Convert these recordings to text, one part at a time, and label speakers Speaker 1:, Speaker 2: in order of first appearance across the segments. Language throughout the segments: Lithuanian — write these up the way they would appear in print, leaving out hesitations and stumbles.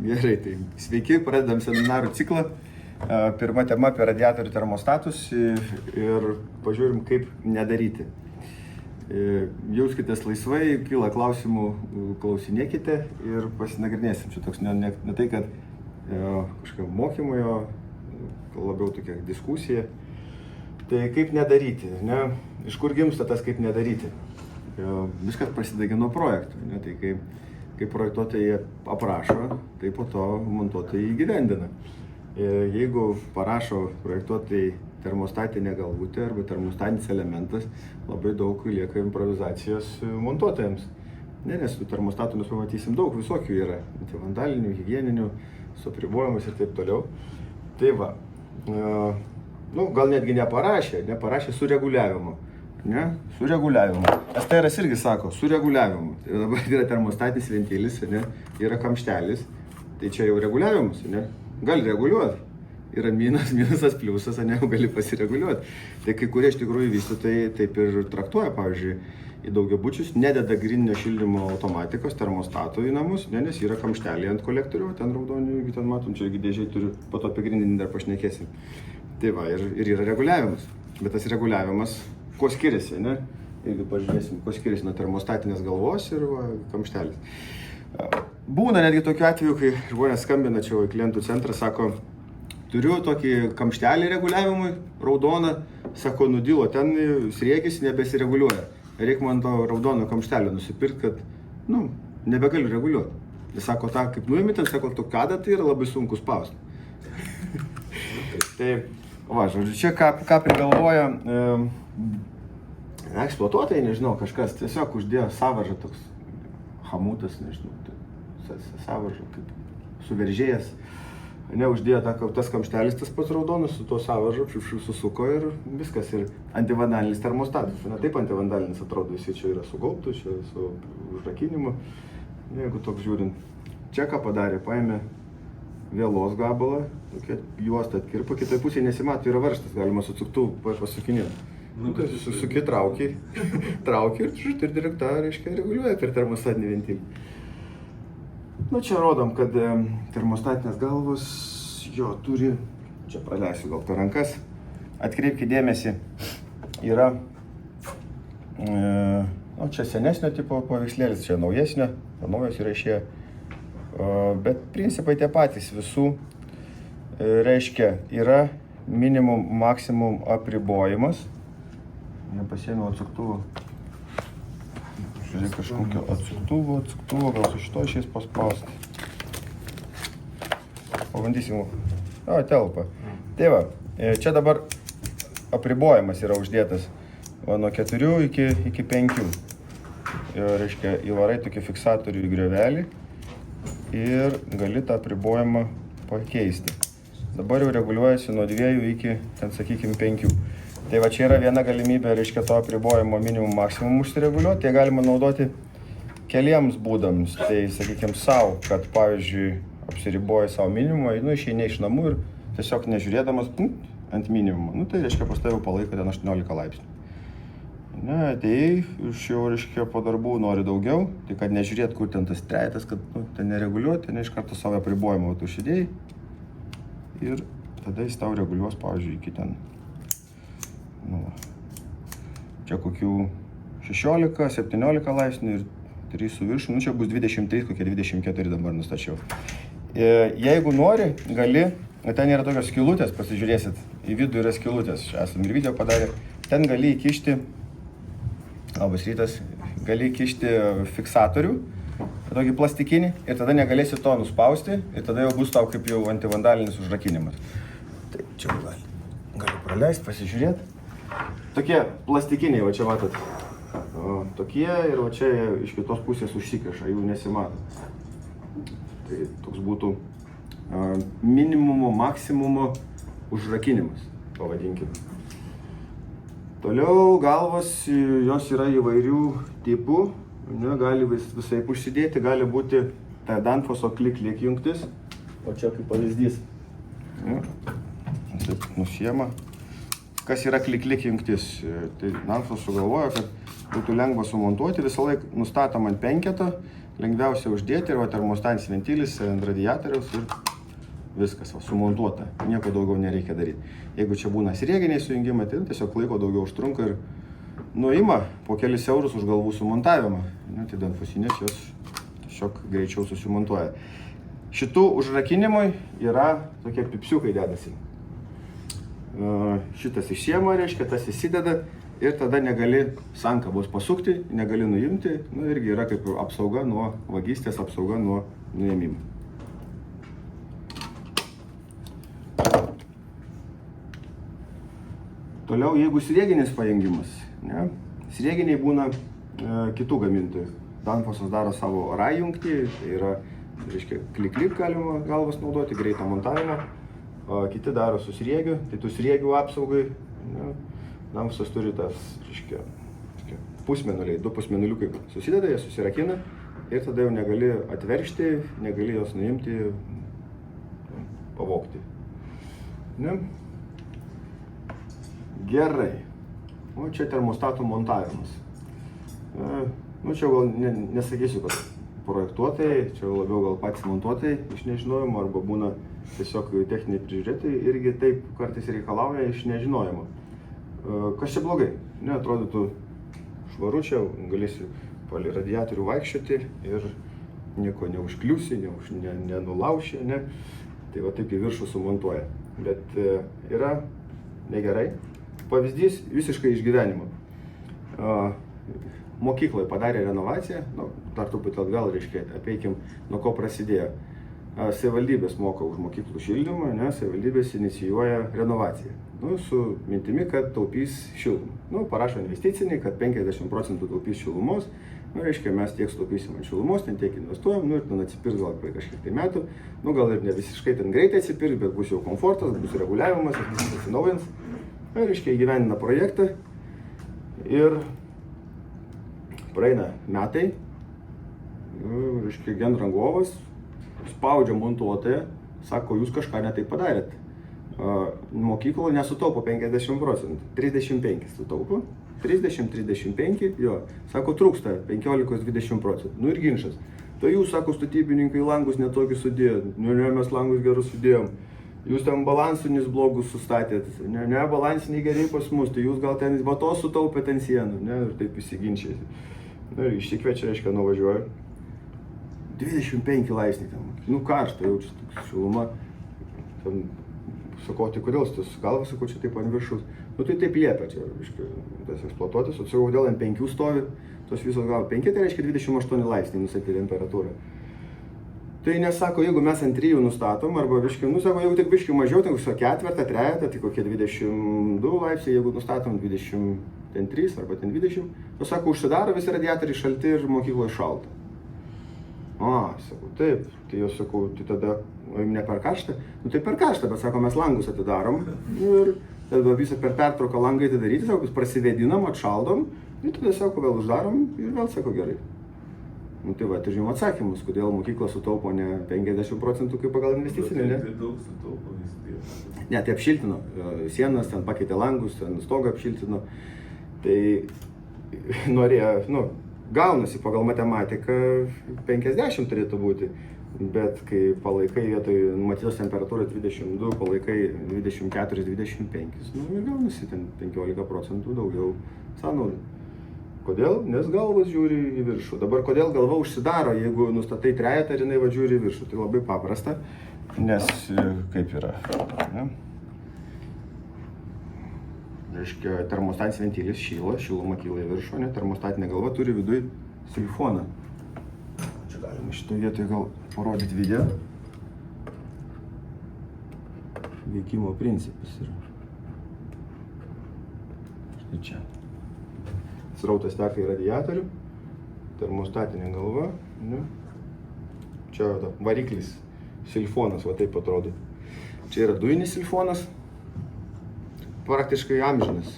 Speaker 1: Gerai, tai sveiki, pradedam seminarų ciklą. Pirma tema apie radiatorių termostatus ir pažiūrim, kaip nedaryti. Jauskitės laisvai, kyla klausimų, klausinėkite ir pasinagrinėsim. Čia toks ne tai, kad kažkokia mokymojo, labiau tokia diskusija. Tai kaip nedaryti, ne? Iš kur gimsta tas kaip nedaryti? Viskas prasideda nuo projektų, ne? Tai kai projektuotojai aprašo, tai po to montuotojai įgyvendina. Jeigu parašo projektuotojai termostatinė galvutė arba termostatinis elementas, labai daug lieka improvizacijos montuotojams. Nes tų termostatų mes pamatysim daug, visokių yra. Antivandalinių, higieninių, su apribojimus ir taip toliau. Tai va, gal netgi neparašė su reguliavimu. Ne? Su reguliavimu. STRS irgi sako, su reguliavimu. Tai dabar yra termostatinis ventilis, ne? Yra kamštelis. Tai čia jau reguliavimas, ne? Gali reguliuoti. Yra minusas, pliusas, ne? Gali pasireguliuoti. Tai kai kurie iš tikrųjų vystytojai taip ir traktuoja, pavyzdžiui, į daugiabučius, nededa gryninio šildymo automatikos termostatų į namus, nes yra kamšteliai ant kolektorių, ten raudonių, ten matom, čia dėžiai turiu, po to apie grindinį dar pašnekėsim. Tai va, ir yra reguliavimas. Bet tas reguliavimas kuo skiriasi, ne? Jeigu pažiūrėsim, kuo skiriasi nuo termostatinės galvos ir kamštelis. Būna netgi tokiu atveju, kai žmonės skambina čia į klientų centrą, sako, turiu tokį kamštelį reguliavimui, raudoną, sako, nudilo, ten sriegis nebesireguliuoja. Reikia man to raudono kamštelio nusipirkti, kad, nebegaliu reguliuoti. Jis sako, tą kaip nuimi, ten sako, tu kada tai yra labai sunku spausti. Tai, va, žodžiu, čia ką prigalvoja eksploatuotojai, nežinau, kažkas tiesiog uždėjo sąvaržą toks hamutas, nežinau, sąvaržą, kaip suveržėjas. Neuždėjo tas kamštelis, tas pats raudonas, su to sąvaržu susuko ir viskas. Ir antivandalinis termostatas. Taip antivandalinis atrodo, jis čia yra su gaubtu, čia su užrakinimu. Jeigu toks žiūrint, čia ką padarė, paėmė vėlos gabalą, tokia juostą atkirpo, kitai pusėje nesimato, yra varžtas, galima su cuktuvu pasukinėti. Tai susuki, trauki ir direktą, reiškia, reguliuoja per termostatinį ventilį. Čia rodom, kad termostatinės galvos jo turi, čia praleisiu gal per rankas, atkreipkite dėmesį, yra, čia senesnio tipo paveikslėlis, čia naujesnio, naujas yra išėję, bet principai tie patys visų, reiškia, yra minimum, maksimum apribojimas, nepasiėmiau atsuktuvo. Žiūrėk, kažkokio atsuktuvo, gal su šito išės paspausti. Pabandysim. Telpa. Tai va, čia dabar apribojimas yra uždėtas nuo 4 iki 5. Reiškia, įvarai tokį fiksatorių į griovelį ir gali tą apribojimą pakeisti. Dabar jau reguliuojasi nuo 2 iki, ten sakykime, 5. Tai va čia yra viena galimybė, reiškia, to apribojimo minimum maksimum užsireguliuoti. Tai galima naudoti keliems būdams. Tai, sakykime, savo, kad, pavyzdžiui, apsiriboji savo minimumą, išeini iš namų ir tiesiog nežiūrėdamas ant minimumo. Tai reiškia, pastaviau palaiko ten 18 laipsnių. Atėjai, iš jau, reiškia, po darbų nori daugiau, tai kad nežiūrėt, kur ten tas trejetas, kad ten nereguliuoti, iš karto savo apribojimą užsidėjai ir tada jis tau reguliuos, pavyzdžiui, iki ten. Čia kokių 16-17 laipsnių ir 3 su viršų, čia bus 23, kokie 24 dabar nustačiau. Jeigu nori, gali, ten yra tokios skylutės, pasižiūrėsit, į vidų yra skylutės, esam ir video padarę, ten gali įkišti, labas rytas, gali įkišti fiksatorių, tokį plastikinį ir tada negalėsi to nuspausti ir tada jau bus tau kaip jau antivandalinis užrakinimas. Tai čia gali praleisti, pasižiūrėti. Tokie plastikiniai, va čia matot, tokie ir va čia iš kitos pusės užsikreša, jų nesimato. Tai toks būtų minimumo, maksimumo užrakinimas, pavadinkim. Toliau galvos, jos yra įvairių tipų, gali visai užsidėti, gali būti ta Danfoso klik-klik jungtis, o čia kaip pavyzdys. Taip, nusiema. Kas yra klik-klik jungtis? Tai Danfos sugalvojo, kad būtų lengva sumontuoti, visą laiką nustatom ant penketo, lengviausia uždėti ir termostatinis ventilis ant radiatoriaus ir viskas, sumontuota. Nieko daugiau nereikia daryti. Jeigu čia būna srieginiai sujungimai, tai tiesiog laiko daugiau užtrunka ir nuima po kelis eurus už galvų sumontavimą. Tai danfusinės jos tiesiog greičiau susimontuoja. Šitų užrakinimui yra tokie pipsiukai dedasi. Šitas išsiema, reiškia, tas įsideda ir tada negali sankabos pasukti, negali nuimti. Irgi yra kaip apsauga nuo vagystės, apsauga nuo nuėmimo. Toliau, jeigu srieginis pajungimas, srieginiai būna kitų gamintojų. Danfosas daro savo RAI jungtį, tai yra, reiškia, klik-klik galima galvas naudoti, greitą montavimą. Kiti daro su sriegiu, tai tų sriegių apsaugai, Danfosas turi tas, reiškia, pusmėnuliai, 2 pusmėnuliukai susideda, jie susirakina ir tada jau negali atveršti, negali jos nuimti, pavogti. Gerai. Čia termostatų montavimas. Čia gal nesakysiu, kad projektuotojai, čia labiau gal patys montuotojai iš nežinojimo, arba būna tiesiog techniniai prižiūrėtojai irgi taip kartais reikalauja iš nežinojimo. Kas čia blogai? Atrodytų švaru čia, galėsi palei radiatorių vaikščioti ir nieko neužkliusi, nenulauši, Tai va taip į viršų sumontuoja. Bet yra negerai. Pavyzdys visiškai iš gyvenimo. Mokykloje padarė renovaciją, dar truputį atgal, reiškia, apeikim, nuo ko prasidėjo. Savivaldybės moka už mokyklų šildymą, savivaldybės inicijuoja renovaciją. Su mintimi, kad taupys šilumą. Parašo investicinį, kad 50% taupys šilumos. Reiškia, mes tiek sutaupysim ant šilumos, ten tiek investuojam, ir ten atsipirks gal kažkiek tai metų. Gal ir ne visiškai ten greitai atsipirks, bet bus jau komfortas, bus reguliavimas, viskas atsinaujins. Reiškia, įgyvendina projektą ir praeina metai, reiškia, genrangovas spaudžia montuotoją, sako, jūs kažką ne taip padarėt. Mokykloje nesutaupo 50%, 35 sutaupo, 30-35, sako, trūksta 15-20%, ir ginčas. Tai jūs, sako, statybininkai, langus netokius sudėjot, mes langus gerus sudėjom. Jūs ten balansinius blogus sustatėt, balansiniai geriai pas mus, tai jūs gal ten vatos sutaupėt ant sienų, ir taip įsiginčiai. Ir išsikviečia, reiškia, nuvažiuoju. 25 laipsniai ten, karšta, jaučiu šiluma. Sakau, tai kodėl tas galvas, sakau, čia taip ant viršus. Tai taip liepia čia, reiškia, tas eksploatuotis, sakau, kodėl ant 5 stovi, tos visos galvas. 5 tai reiškia 28 laipsniai nusakė temperatūrą. Tai nesako, jeigu mes ant 3 nustatom, arba biškai, sako, jeigu tik biškai mažiau, tai visą ketvirtą, trejetą, tai kokie 22 laipsniai, jeigu nustatom 23 arba 20, tai sako, užsidaro visi radiatoriai šalti ir mokykloje šalta. Sakau, taip, tai jos sakau, tai tada ne per karštą, tai per karštą, bet sako, mes langus atidarom ir tada visą per pertrauką langai atidaryti, sako, prasivėdinam, atšaldom ir tada, sako, vėl uždarom ir vėl, sako, gerai. Tai va, žinom atsakymus, kodėl mokykla sutaupo ne 50% kaip pagal investicinį, ne?
Speaker 2: Tai daug sutaupo vis tiek.
Speaker 1: Ne, tai apšiltino sienas, ten pakeitė langus, ten stogą apšiltino. Tai norėjo, gaunasi pagal matematiką 50 turėtų būti, bet kai palaikai vietoj numatytos temperatūros 22, palaikai 24-25, ir gaunasi ten 15% daugiau sąnaudų. Kodėl? Nes galvas žiūri į viršų. Dabar kodėl galva užsidaro, jeigu nustatai trejetą ir jinai žiūri į viršų? Tai labai paprasta, nes kaip yra. Reiškia, termostatinis ventilis šyla, šiluma kyla į viršų, termostatinė galva turi viduj silifoną. Čia galima šitoje vietoje gal parodyti video. Veikimo principas yra. Štai čia. Srautas teka į radiatorių, termostatinė galva, čia variklis, silifonas, va taip atrodo. Čia yra dujinis silifonas, praktiškai amžinas.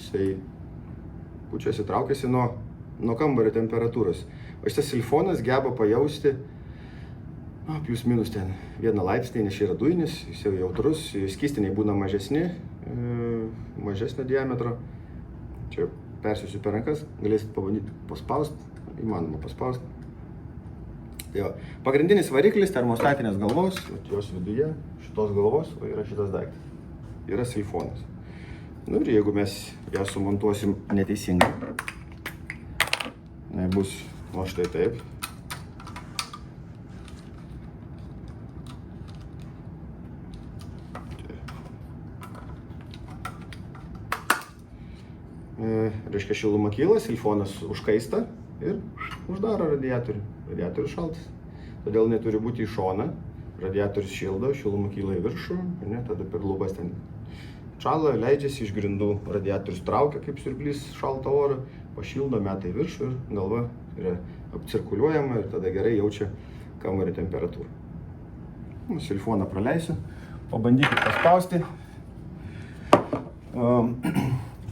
Speaker 1: Jisai pučiasi, traukiasi nuo kambario temperatūros. O šitas silifonas geba pajausti, plius minus ten 1 laipsnį, nes čia yra dujinis, jis jau jautrus, skystiniai būna mažesni, mažesnio diametro. Čia persiųsiu per rankas, galėsit pabandyti paspaust, įmanoma paspaust. Tai va, pagrindinis variklis termostatinės galvos, jos viduje, šitos galvos, yra šitas daiktas. Yra silfonas. Nu ir jeigu mes ją sumontuosim neteisingai, bus o štai taip. Reiškia, šiluma kyla, silfonas užkaista ir uždaro radiatorių. Radiatorius šaltas. Todėl neturi būti į šoną. Radiatorius šildo, šiluma kyla į viršų, ne, tada per lubas ten šala, leidžiasi iš grindų. Radiatorius traukia kaip siurblys šaltą orą, pašildo, meta į viršų ir galva yra apcirkuliuojama ir tada gerai jaučia kambario temperatūrą. Silfoną praleisiu, pabandykit paspausti.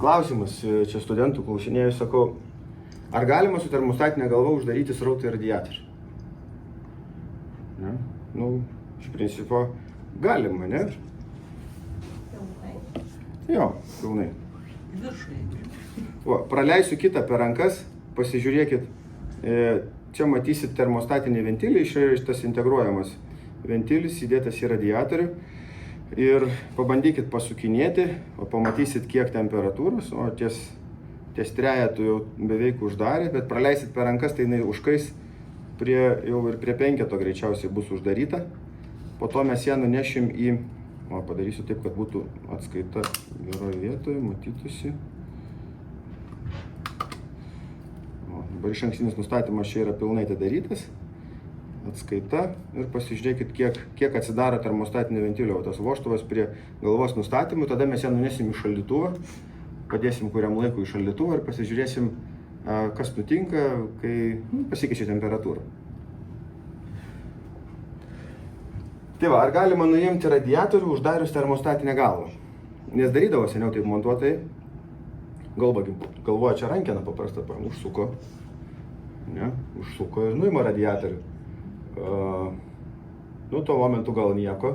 Speaker 1: Klausimas, čia studentų klausinėjau, sakau, ar galima su termostatinė galva uždaryti srautą į radiatorių? Ne? Nu, iš principo, galima, ne?
Speaker 3: Pilnai?
Speaker 1: Jo, pilnai. O, praleisiu kitą per rankas, pasižiūrėkit, čia matysit termostatinį ventilį, šitas integruojamas ventilis įdėtas į radiatorių. Ir pabandykit pasukinėti, o pamatysit kiek temperatūros, o ties trejetų jau beveik uždarė, bet praleisit per rankas, tai jinai užkais jau ir prie 5 greičiausiai bus uždaryta. Po to mes ją nunešim į, padarysiu taip, kad būtų atskaita geroje vietoje, matytųsi. Dabar išankstinis nustatymas čia yra pilnai atidarytas. Atskaita ir pasižiūrėkit, kiek atsidaro termostatinio ventilio, tas vožtuvas prie galvos nustatymų, tada mes ją nunesim į šaldytuvą, padėsim kuriam laikui į šaldytuvą ir pasižiūrėsim, kas nutinka, kai pasikeičia temperatūra. Tai va, ar galima nuimti radiatorių uždarius termostatinę galvą? Nes darydavo seniau taip montuotai, galvoja čia rankeną paprastą, užsuko, ne, užsuko ir nuima radiatorių. Nu, tuo momentu gal nieko,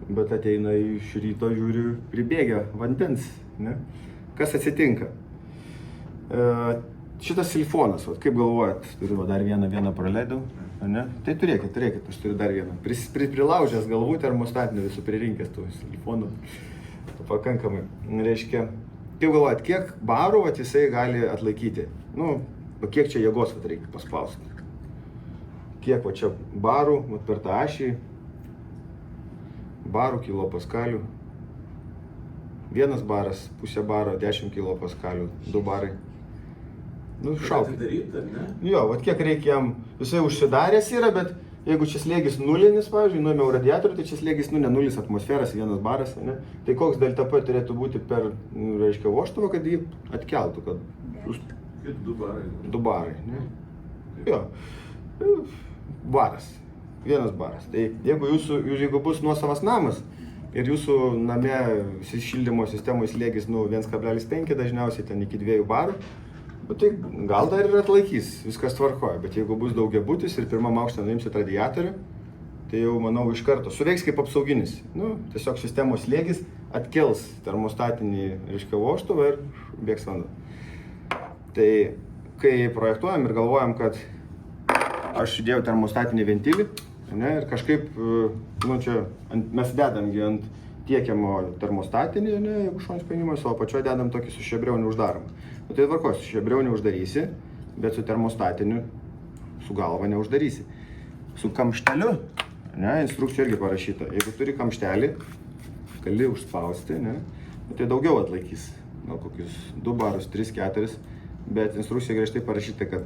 Speaker 1: bet ateina iš ryto, žiūriu, pribėgia vandens, ne? Kas atsitinka? Šitas silfonas, kaip galvojat, turiu dar vieną praleidau, ne? Tai turėkit, aš turiu dar vieną. Prilaužęs galvų termostatinį visų pririnkęs tų silfonų, pakankamai. Reiškia, kaip galvojat, kiek barų jisai gali atlaikyti? Nu, kiek čia jėgos reikia paspausti? Kiek va čia barų, per tą ašį, barų kilopaskalių, 1 baras, pusė baro, 10 kilopaskalių, 2 barai. Nu, šauk. Jo, va kiek reikia jam, jisai užsidaręs yra, bet jeigu čia slėgis nulinis, pavyzdžiui, nuėmiau radiatorių, tai čia slėgis 0 atmosferas, 1 baras, ne? Tai koks delta P turėtų būti per, reiškia, vožtuvą, kad jį atkeltų, kad...
Speaker 2: 2 barai.
Speaker 1: 2 barai, ne? Jo. Baras, 1 baras. Tai jeigu bus nuosavas namas ir jūsų name šildymo sistemų slėgis 1,5 dažniausiai ten iki 2 barų, tai gal dar ir atlaikys, viskas tvarkoja, bet jeigu bus daugiabutis ir pirmam aukšte nuimsit radiatorių, tai jau manau iš karto suveiks kaip apsauginis. Nu, tiesiog sistemos slėgis atkels termostatinį, reiškia, vožtuvą ir bėgs vanduo. Tai kai projektuojam ir galvojam, kad aš įdėjau termostatinį ventilį, ne, ir kažkaip, nu čia, mes dedamgi ant tiekiamo termostatinį, ne, jeigu šonis paėmimas, o apačioje dedam tokį su šebriauniu uždaromą. Nu tai tvarkos, su šebriauniu uždarysi, bet su termostatiniu, su galva neuždarysi. Su kamšteliu, ne, instrukcija irgi parašyta, jeigu turi kamštelį, gali užspausti, ne, tai daugiau atlaikys, gal kokius 2 barus, 3, 4, bet instrukcija griežtai parašyta, kad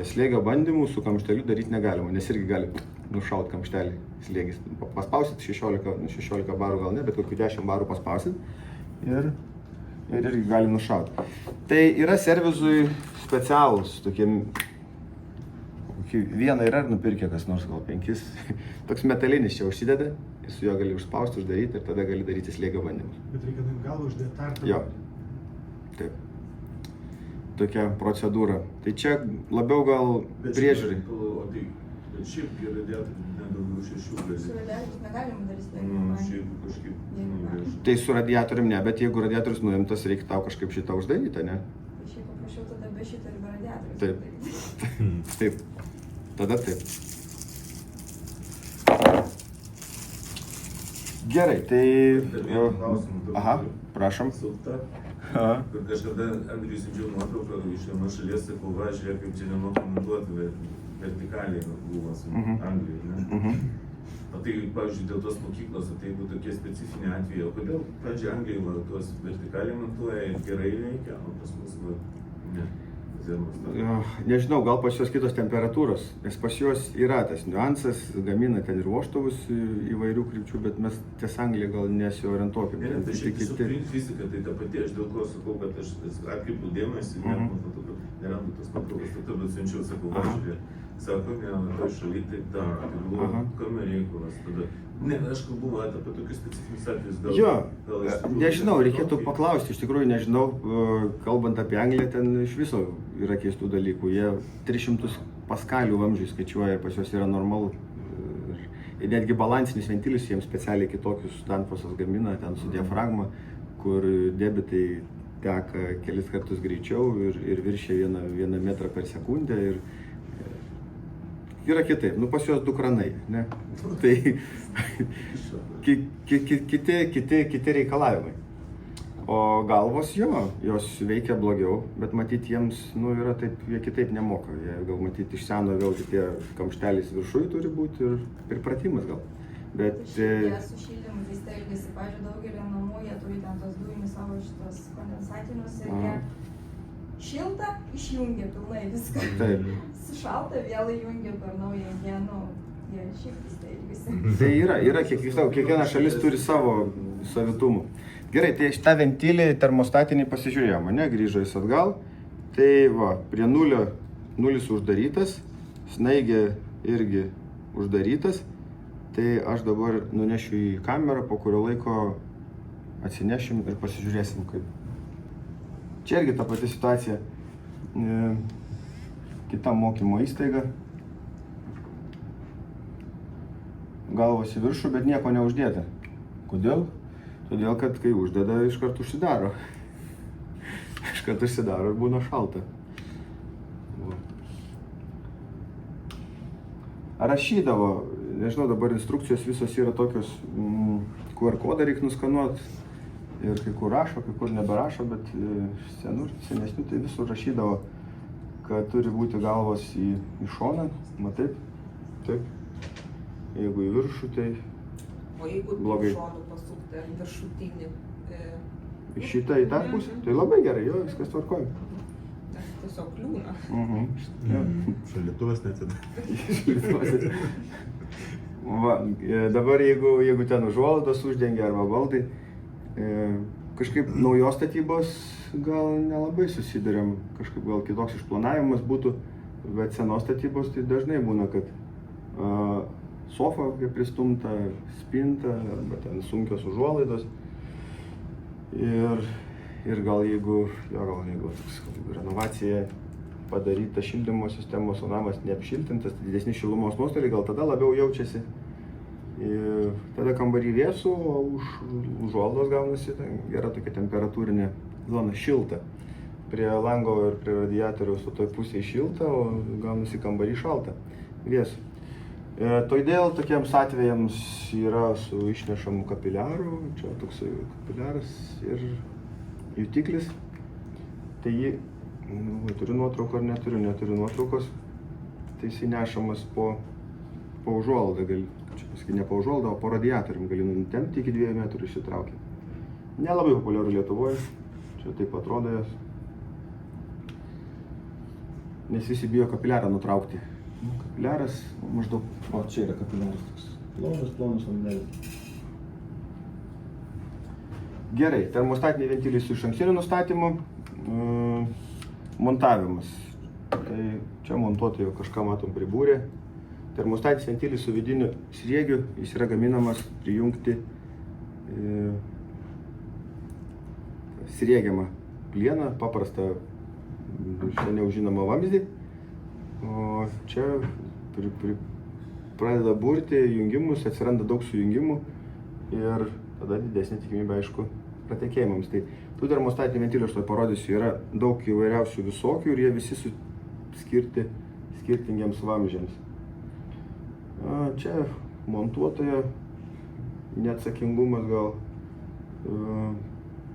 Speaker 1: slėgio bandymų su kamšteliu daryti negalima, nes irgi gali nušaut kamštelį slėgis. Paspausit 16 barų gal ne, bet kokių 10 barų paspausit ir irgi gali nušaut. Tai yra servizui specialūs, tokie, vieną yra nupirkę kas nors, gal 5, toks metalinis čia užsideda, ir su juo gali užspausti, uždaryti ir tada gali daryti slėgio bandymus.
Speaker 4: Bet reikia taip galą uždėti tarpą.
Speaker 1: Jo, taip. Tokia procedūra. Tai čia labiau gal priežiūrai.
Speaker 2: Bet šiaip radiatorių nedaugiau 6 gali.
Speaker 3: Su radiatorius negalima daryti.
Speaker 2: Šiaip kažkaip.
Speaker 1: Tai su radiatorium ne, bet jeigu radiatorius nuimtas, reikia tau kažkaip šitą uždaryti, ne?
Speaker 3: Šiaip paprašiau tada be šito ir be radiatorius.
Speaker 1: Taip. Taip. Tada taip. Gerai, tai...
Speaker 2: Vieną klausimą turiu.
Speaker 1: Aha, prašom.
Speaker 2: Sukta.
Speaker 1: Aha.
Speaker 2: Kur kažkada Andriui siunčiau nuotrauką iš vienos šalies, sakau, va, žiūrėk, kaip čia nenukomentuoti vertikaliai buvo su Anglijai, ne? O tai, pavyzdžiui, dėl tos mokyklos, tai jeigu tokie specifiniai atvejai, o kodėl, pavyzdžiui, Anglijai va, tuos vertikaliai montuoja ir gerai veikia, o pas mus, va, ne.
Speaker 1: Nežinau, gal pas juos kitos temperatūros, nes pas juos yra tas niuansas, gamina ten ir vožtuvus įvairių krypčių, bet mes ties Angliją gal nesiorientuokime.
Speaker 2: Ne, tai šiaip tiesiog fizika, tai ta pati, aš dėl ko sakau, kad aš atkreipiu dėmesį, nerandu tos nuotraukos, bet siunčiau, sakau, važiuoju, sako, ne, toj šaly taip daro, tai buvo kame reikalas tada. Ne, aš kalbu apie tokius specifinius atvejus, gal...
Speaker 1: Jo, nežinau, reikėtų paklausti, iš tikrųjų nežinau, kalbant apie Angliją, ten iš viso yra keistų dalykų, jie 300 paskalių vamzdžių skaičiuoja, pas juos yra normalu. Ir netgi balansinis ventilius jiems specialiai kitokius Danfosas gamina, ten su diafragma, kur debitai teka kelis kartus greičiau ir viršia 1 metrą per sekundę. Yra kitaip, pas juos 2 kranai, ne? Tai kiti reikalavimai. O galvos jos veikia blogiau, bet matyt jiems, yra taip, jie kitaip nemoka. Jie gal matyt iš seno vėlgi tie kamštelis viršui turi būti ir pratimas gal. Bet...
Speaker 3: Jie su šildymu tai stengiasi, pavyzdžiui, daugelio namų, jie turi ten tos dujinius savo šitos kondensatinius ir jie šilta, išjungia pilnai viską.
Speaker 1: Taip.
Speaker 3: Šalta, vėl įjungia per naują, jie šiaip stengiasi.
Speaker 1: Tai yra kiekviena šalis turi savo savitumų. Gerai, tai šitą ventilį termostatinį pasižiūrėjom, ne, grįžo jis atgal. Tai va, prie nulis uždarytas, snaigė irgi uždarytas. Tai aš dabar nunešiu į kamerą, po kurio laiko atsinešim ir pasižiūrėsim kaip. Čia irgi ta pati situacija, kita mokymo įstaiga, galvos į viršų, bet nieko neuždėta. Kodėl? Todėl, kad kai uždeda, iškart užsidaro. Iškart užsidaro ir būna šalta. Rašydavo, nežinau, dabar instrukcijos visos yra tokios, QR kodą reikia nuskanuoti. Ir kai kur rašo, kai kur neberašo, bet senesnių tai visur rašydavo, kad turi būti galvos į šoną, matai? Taip. Jeigu į viršų, tai
Speaker 5: O jeigu
Speaker 1: blogai.
Speaker 5: šonu pasukti ar viršutinį?
Speaker 1: Į šitą, į tą pusę, tai labai gerai, jo, viskas tvarkoja.
Speaker 5: Tiesiog kliūna.
Speaker 2: Šaldytuvas neatsidaro.
Speaker 1: Va, dabar jeigu ten užuolaidos uždengia arba baldai, kažkaip naujos statybos gal nelabai susiduriam, kažkaip gal kitoks išplanavimas būtų, bet senos statybos tai dažnai būna, kad sofa kaip pristumta, spinta, arba ten sunkios užuolaidos. Ir gal jeigu renovacija padaryta šildymo sistemos, o namas neapšiltintas, tai didesni šilumos nuostoliai, gal tada labiau jaučiasi. Ir tada kambarį vėsų, o už užuolaidos gaunasi gera tokia temperatūrinė zona, šilta. Prie lango ir prie radiatoriaus o toj pusėje šilta, o gaunasi kambarį šalta, vėsų. Todėl tokiems atvejams yra su išnešamu kapiliaru, čia toksai kapiliaras ir jutiklis. Tai jį, turiu nuotrauką ar neturiu nuotraukos, tai jisai nešamas po užuolaidą, čia pasakyti ne po užuolaidą, o po radiatorium gali nutempti iki 2 metrų išsitraukia. Nelabai populiaru Lietuvoje, čia taip atrodo jas, nes visi bijo kapiliarą nutraukti. Kapiliaras maždaug, o čia yra kapiliaras toks plonas vandenis. Gerai, termostatiniai ventiliai su išankstiniu nustatymu, montavimas. Tai čia montuotojų kažką matom pribūrė. Termostatinis ventilis su vidiniu sriegiu, jis yra gaminamas prijungti sriegiamą plieną, paprastą seniau žinomą vamzdį. O čia pradeda burti jungimus, atsiranda daug sujungimų ir tada didesnė tikimybė, aišku, pratekėjimams. Tai tų termostatinių ventilių, aš to parodysiu, yra daug įvairiausių visokių ir jie visi skirti skirtingiems vamzdžiams. Čia montuotojo neatsakingumas gal.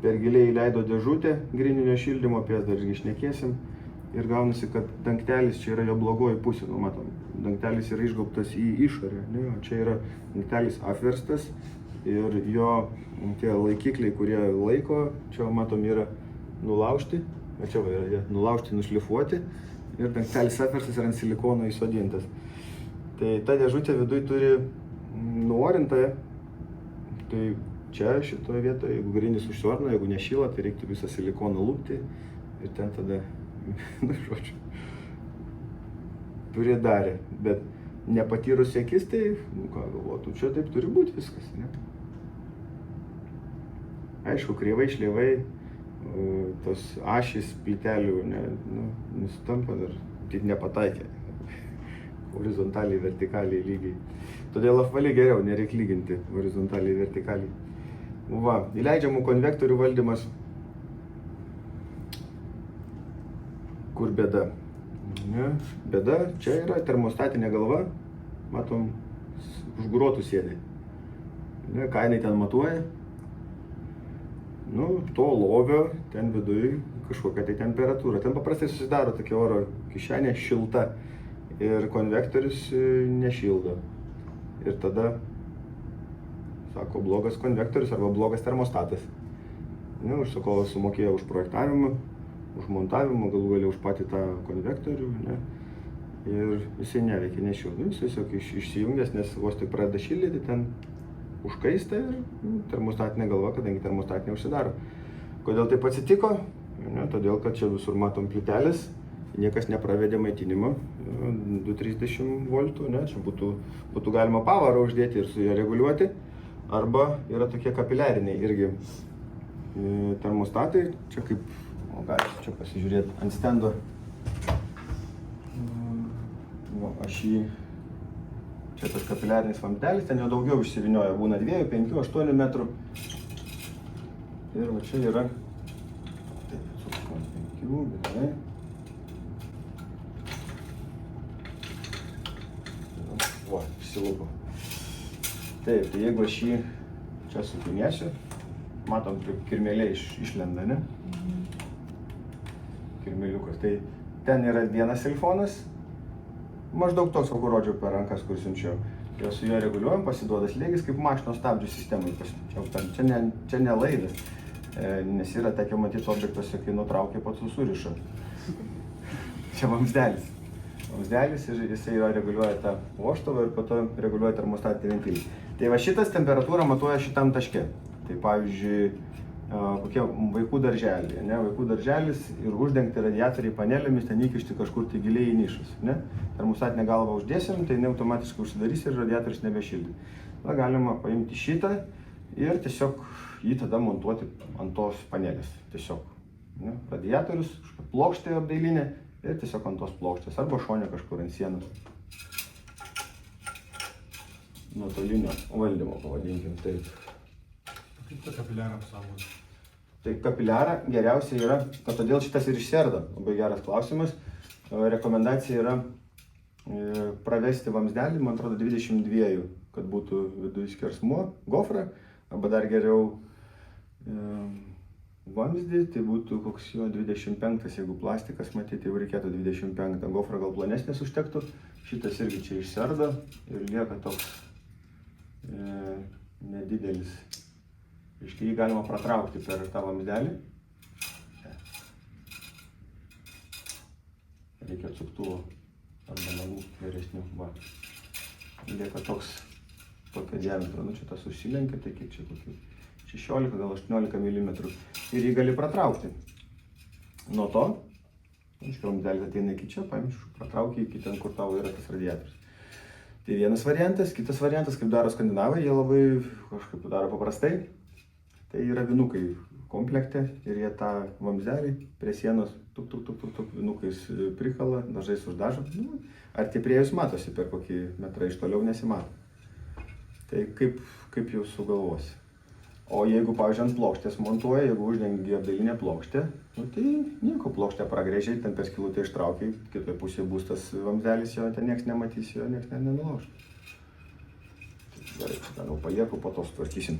Speaker 1: Per giliai įleido dėžutę gryninio šildymo, apie jas dar irgi šnekėsim. Ir gaunasi, kad dangtelis čia yra jo blogoji pusė, nu matom, dangtelis yra išgaubtas į išorę, ne, o čia yra dangtelis apverstas ir jo tie laikikliai, kurie laiko, čia matom yra nulaužti, o čia va, yra jie nulaužti, nušlifuoti ir dangtelis apverstas ir ant silikono įsodintas. Tai ta dėžutė viduj turi nuorintąją, tai čia šitoje vietoje, jeigu grindys užsiorina, jeigu nešyla, tai reiktų visą silikoną lupti ir ten tada nu, žodžiu, pridarė, bet nepatyrus akis, tai, nu ką galvotų, čia taip turi būti viskas, ne? Aišku, kreivai, šleivai, tos ašys plytelių, ne, nu, nusitampa dar, tik nepataikė, horizontaliai, vertikaliai lygiai. Todėl apvaliai geriau, nereik lyginti horizontaliai, vertikaliai. Va, įleidžiamų konvektorių valdymas. Kur bėda? Ne, bėda, čia yra termostatinė galva, matom, už grotų sėdi. Ne, ką jinai ten matuoja? Nu, to lovio ten viduj kažkokia tai temperatūra. Ten paprastai susidaro tokia oro kišenė šilta ir konvektorius nešildo. Ir tada, sako, blogas konvektorius arba blogas termostatas. Ne, užsakovas sumokėjo už projektavimą, už montavimą, galų galia už patį tą konvektorių, ne? Ir jisai neveikia, nešildo. Jis tiesiog išsijungęs, nes vos tik pradeda šildyti, ten užkaista ir termostatinė galva, kadangi termostatinė užsidaro. Kodėl taip atsitiko? Ne, todėl, kad čia visur matom plytelis, niekas nepravedė maitinimo, 230 voltų, ne? Čia būtų galima pavarą uždėti ir su ją reguliuoti, arba yra tokie kapiliariniai irgi termostatai, čia kaip o galite čia pasižiūrėti ant stendo. Va, aš jį, čia tas kapiliarinis vamzdelis, ten jau daugiau išsivynioja, būna 2, 5, 8 metrų. Ir va čia yra, taip, 5, gerai. Va, išsilupo. Taip, tai jeigu aš jį čia supinėsiu, matom, kaip kirmėlė išlenda, ne? Kirmėliukas. Tai ten yra vienas silfonas, maždaug toks, kokį rodžiau per rankas, kur siunčiau. Ir su juo reguliuojam, pasiduoda slėgis kaip mašinos stabdžių sistemai. Čia ne laidas, nes yra tekę matyti objektuose, kai nutraukia, pats susuriša. Čia vamzdelis. Vamzdelis ir jisai reguliuoja tą vožtuvą ir po to reguliuoja termostatinį ventilį. Tai va šitas temperatūrą matuoja šitam taške. Tai pavyzdžiui, kokie vaikų darželiai, ne? Vaikų darželis ir uždengti radiatoriai panelėmis, ten įkišti kažkur tai giliai į nišas, ne? Termostatinę galvą uždėsim, tai ne automatiškai užsidarys ir radiatorius nebešildi. Na, galima paimti šitą ir tiesiog jį tada montuoti ant tos panelės. Tiesiog, ne? Radiatorius, plokštė apdailinė ir tiesiog ant tos plokštės, arba šone kažkur ant sienos. Nuotolinio valdymo pavadinkim taip.
Speaker 4: Kaip tą kapiliarą apsaugoti?
Speaker 1: Tai kapiliarą geriausia yra, kad todėl šitas ir išserda. Labai geras klausimas. Rekomendacija yra pravesti vamzdelį, man atrodo, 22, kad būtų viduj skersmuo, gofrą, arba dar geriau vamzdį, tai būtų koks jo 25, jeigu plastikas matyti, jau reikėtų 25, gofrą gal plonesnės užtektų. Šitas irgi čia išserda ir lieka toks nedidelis. Iškai jį galima pratraukti per tą vamzdelį. Reikia atsuktuvo arba nagų geresnių. Va. Lieka toks tokio diametro. Nu, čia tas užsilenkia, tai kiek čia kokių 16, gal 18 mm. Ir jį gali pratraukti. Nuo to, iškai vamzdelis ateina iki čia, pratraukia iki ten, kur tavo yra tas radiatorius. Tai vienas variantas. Kitas variantas, kaip daro skandinavai, jie labai kažkaip daro paprastai. Tai yra vinukai komplekte ir jie tą vamzdelį prie sienos tuk vinukais prikala, dažais uždažo. Nu, arti matosi, per kokį metrą iš toliau nesimato. Tai kaip jau sugalvosi. O jeigu, pavyzdžiui, ant plokštės montuoja, jeigu uždengi apdailinę plokštę, nu, tai nieko, plokštę pragrėžiai, ten per skylutę ištraukiai, kitoje pusėje bus tas vamzdelis, jo ten nieks nematys, jo nieks nenulauš. Gerai, gal palieku, po to sutvarkysim.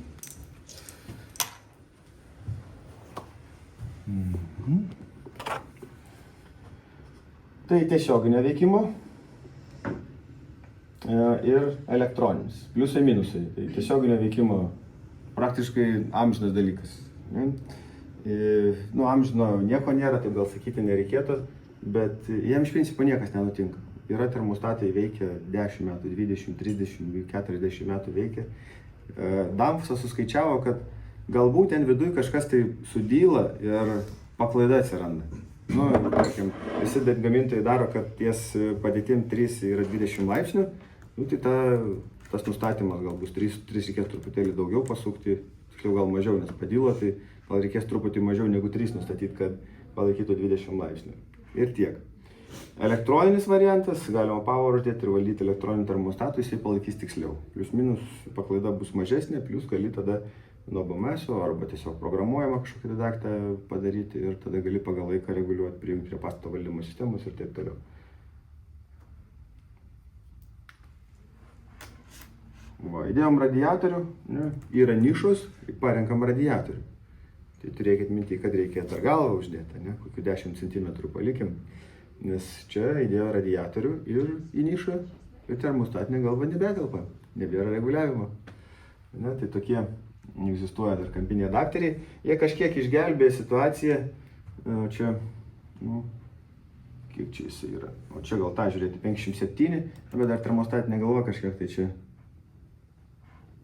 Speaker 1: Tai tiesioginio veikimo ir elektroninis. Pliusai, minusai. Tai tiesioginio veikimo praktiškai amžinas dalykas. Ne? Nu, amžino nieko nėra, taip gal sakyti nereikėtų, bet jam iš principo niekas nenutinka. Yra termostatai veikia 10 metų, 20, 30, 40 metų veikia. Danfosas suskaičiavo, kad galbūt ten viduje kažkas tai sudyla ir paklaida atsiranda. Nu, tarkim, visi gamintojai daro, kad ties padėtim 3 yra 20 laipsnių, nu, tai tas nustatymas gal bus 3 reikės truputėlį daugiau pasukti, tiksliau gal mažiau, nes padylo, tai gal reikės truputį mažiau negu 3 nustatyti, kad palaikytų 20 laipsnių. Ir tiek. Elektroninis variantas, galima power uždėti ir valdyti elektroniniu termostatu, jisai palaikys tiksliau. Plius minus paklaida bus mažesnė, plius gali tada nuo BMS-o arba tiesiog programuojamą kažkokį daiktą padaryti ir tada gali pagal laiką reguliuoti, prijungti prie pastato valdymo sistemos ir taip toliau. Va, įdėjom radiatorių, ne, yra nišos, parenkam radiatorių. Tai turėkit minti, kad reikia dar galvą uždėti, ne, kokių 10 cm palikim, nes čia įdėjo radiatorių ir į nišą ir termostatinė galva nebetelpa, nebėra reguliavimo. Ne, tai tokie egzistuoja dar kampiniai adapteriai, jie kažkiek išgelbėja situaciją, čia, nu, kiek čia jis yra, o čia gal tą žiūrėti 57, bet dar termostatinė galva kažkiek tai čia.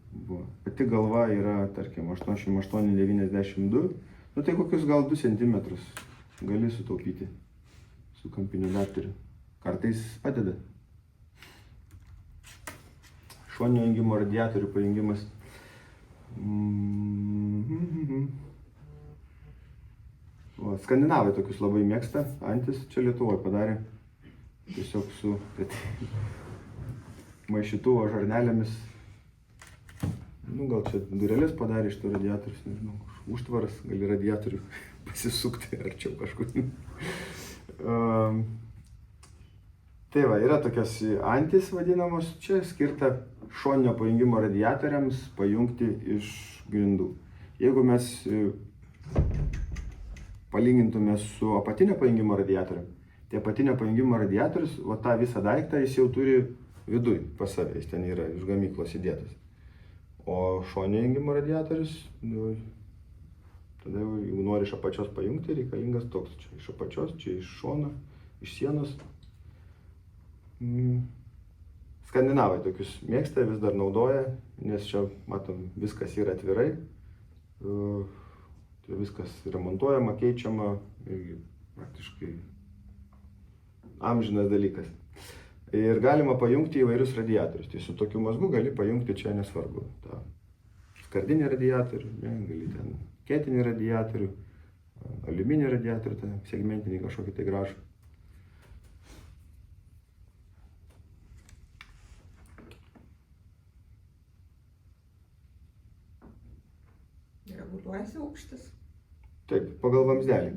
Speaker 1: Buvo. Pati galva yra, tarkim, 88-92, nu tai kokius gal 2 cm gali sutaupyti su kampiniu adapteriu. Kartais padeda. Šoninio jungimo radiatorių pajungimas. O, skandinavai tokius labai mėgsta, Antis čia Lietuvoje padarė. Tiesiog su maišytuvo žarnelėmis. Nu, gal čia durelis padarė iš to radiatorius, nežinau, užtvaras, gali radiatorių pasisukti arčiau kažkur. Tai va, yra tokios Antis vadinamos, čia skirta šoninio pajungimo radiatoriams pajungti iš grindų. Jeigu mes palygintume su apatinio pajungimo radiatorium, tai apatinio pajungimo radiatorius, o tą visą daiktą jis jau turi viduj pas save, jis ten yra iš gamyklos įdėtas. O šoninio jungimo radiatorius, nu, tada jau, jeigu nori iš apačios pajungti, reikalingas toks, čia iš apačios, čia iš šono, iš sienos. Skandinavai tokius mėgsta, vis dar naudoja, nes čia, matom, viskas yra atvirai, tai viskas remontuojama, keičiama, irgi praktiškai amžinas dalykas. Ir galima pajungti įvairius radiatorius, tai su tokiu mazgu gali pajungti čia nesvarbu. Ta skardinį radiatorių, ne, gali ten ketinį radiatorių, aliuminį radiatorių, tą segmentinį kažkokį tai gražų.
Speaker 5: Reguliuojasi aukštis?
Speaker 1: Taip, pagal vamzdelį.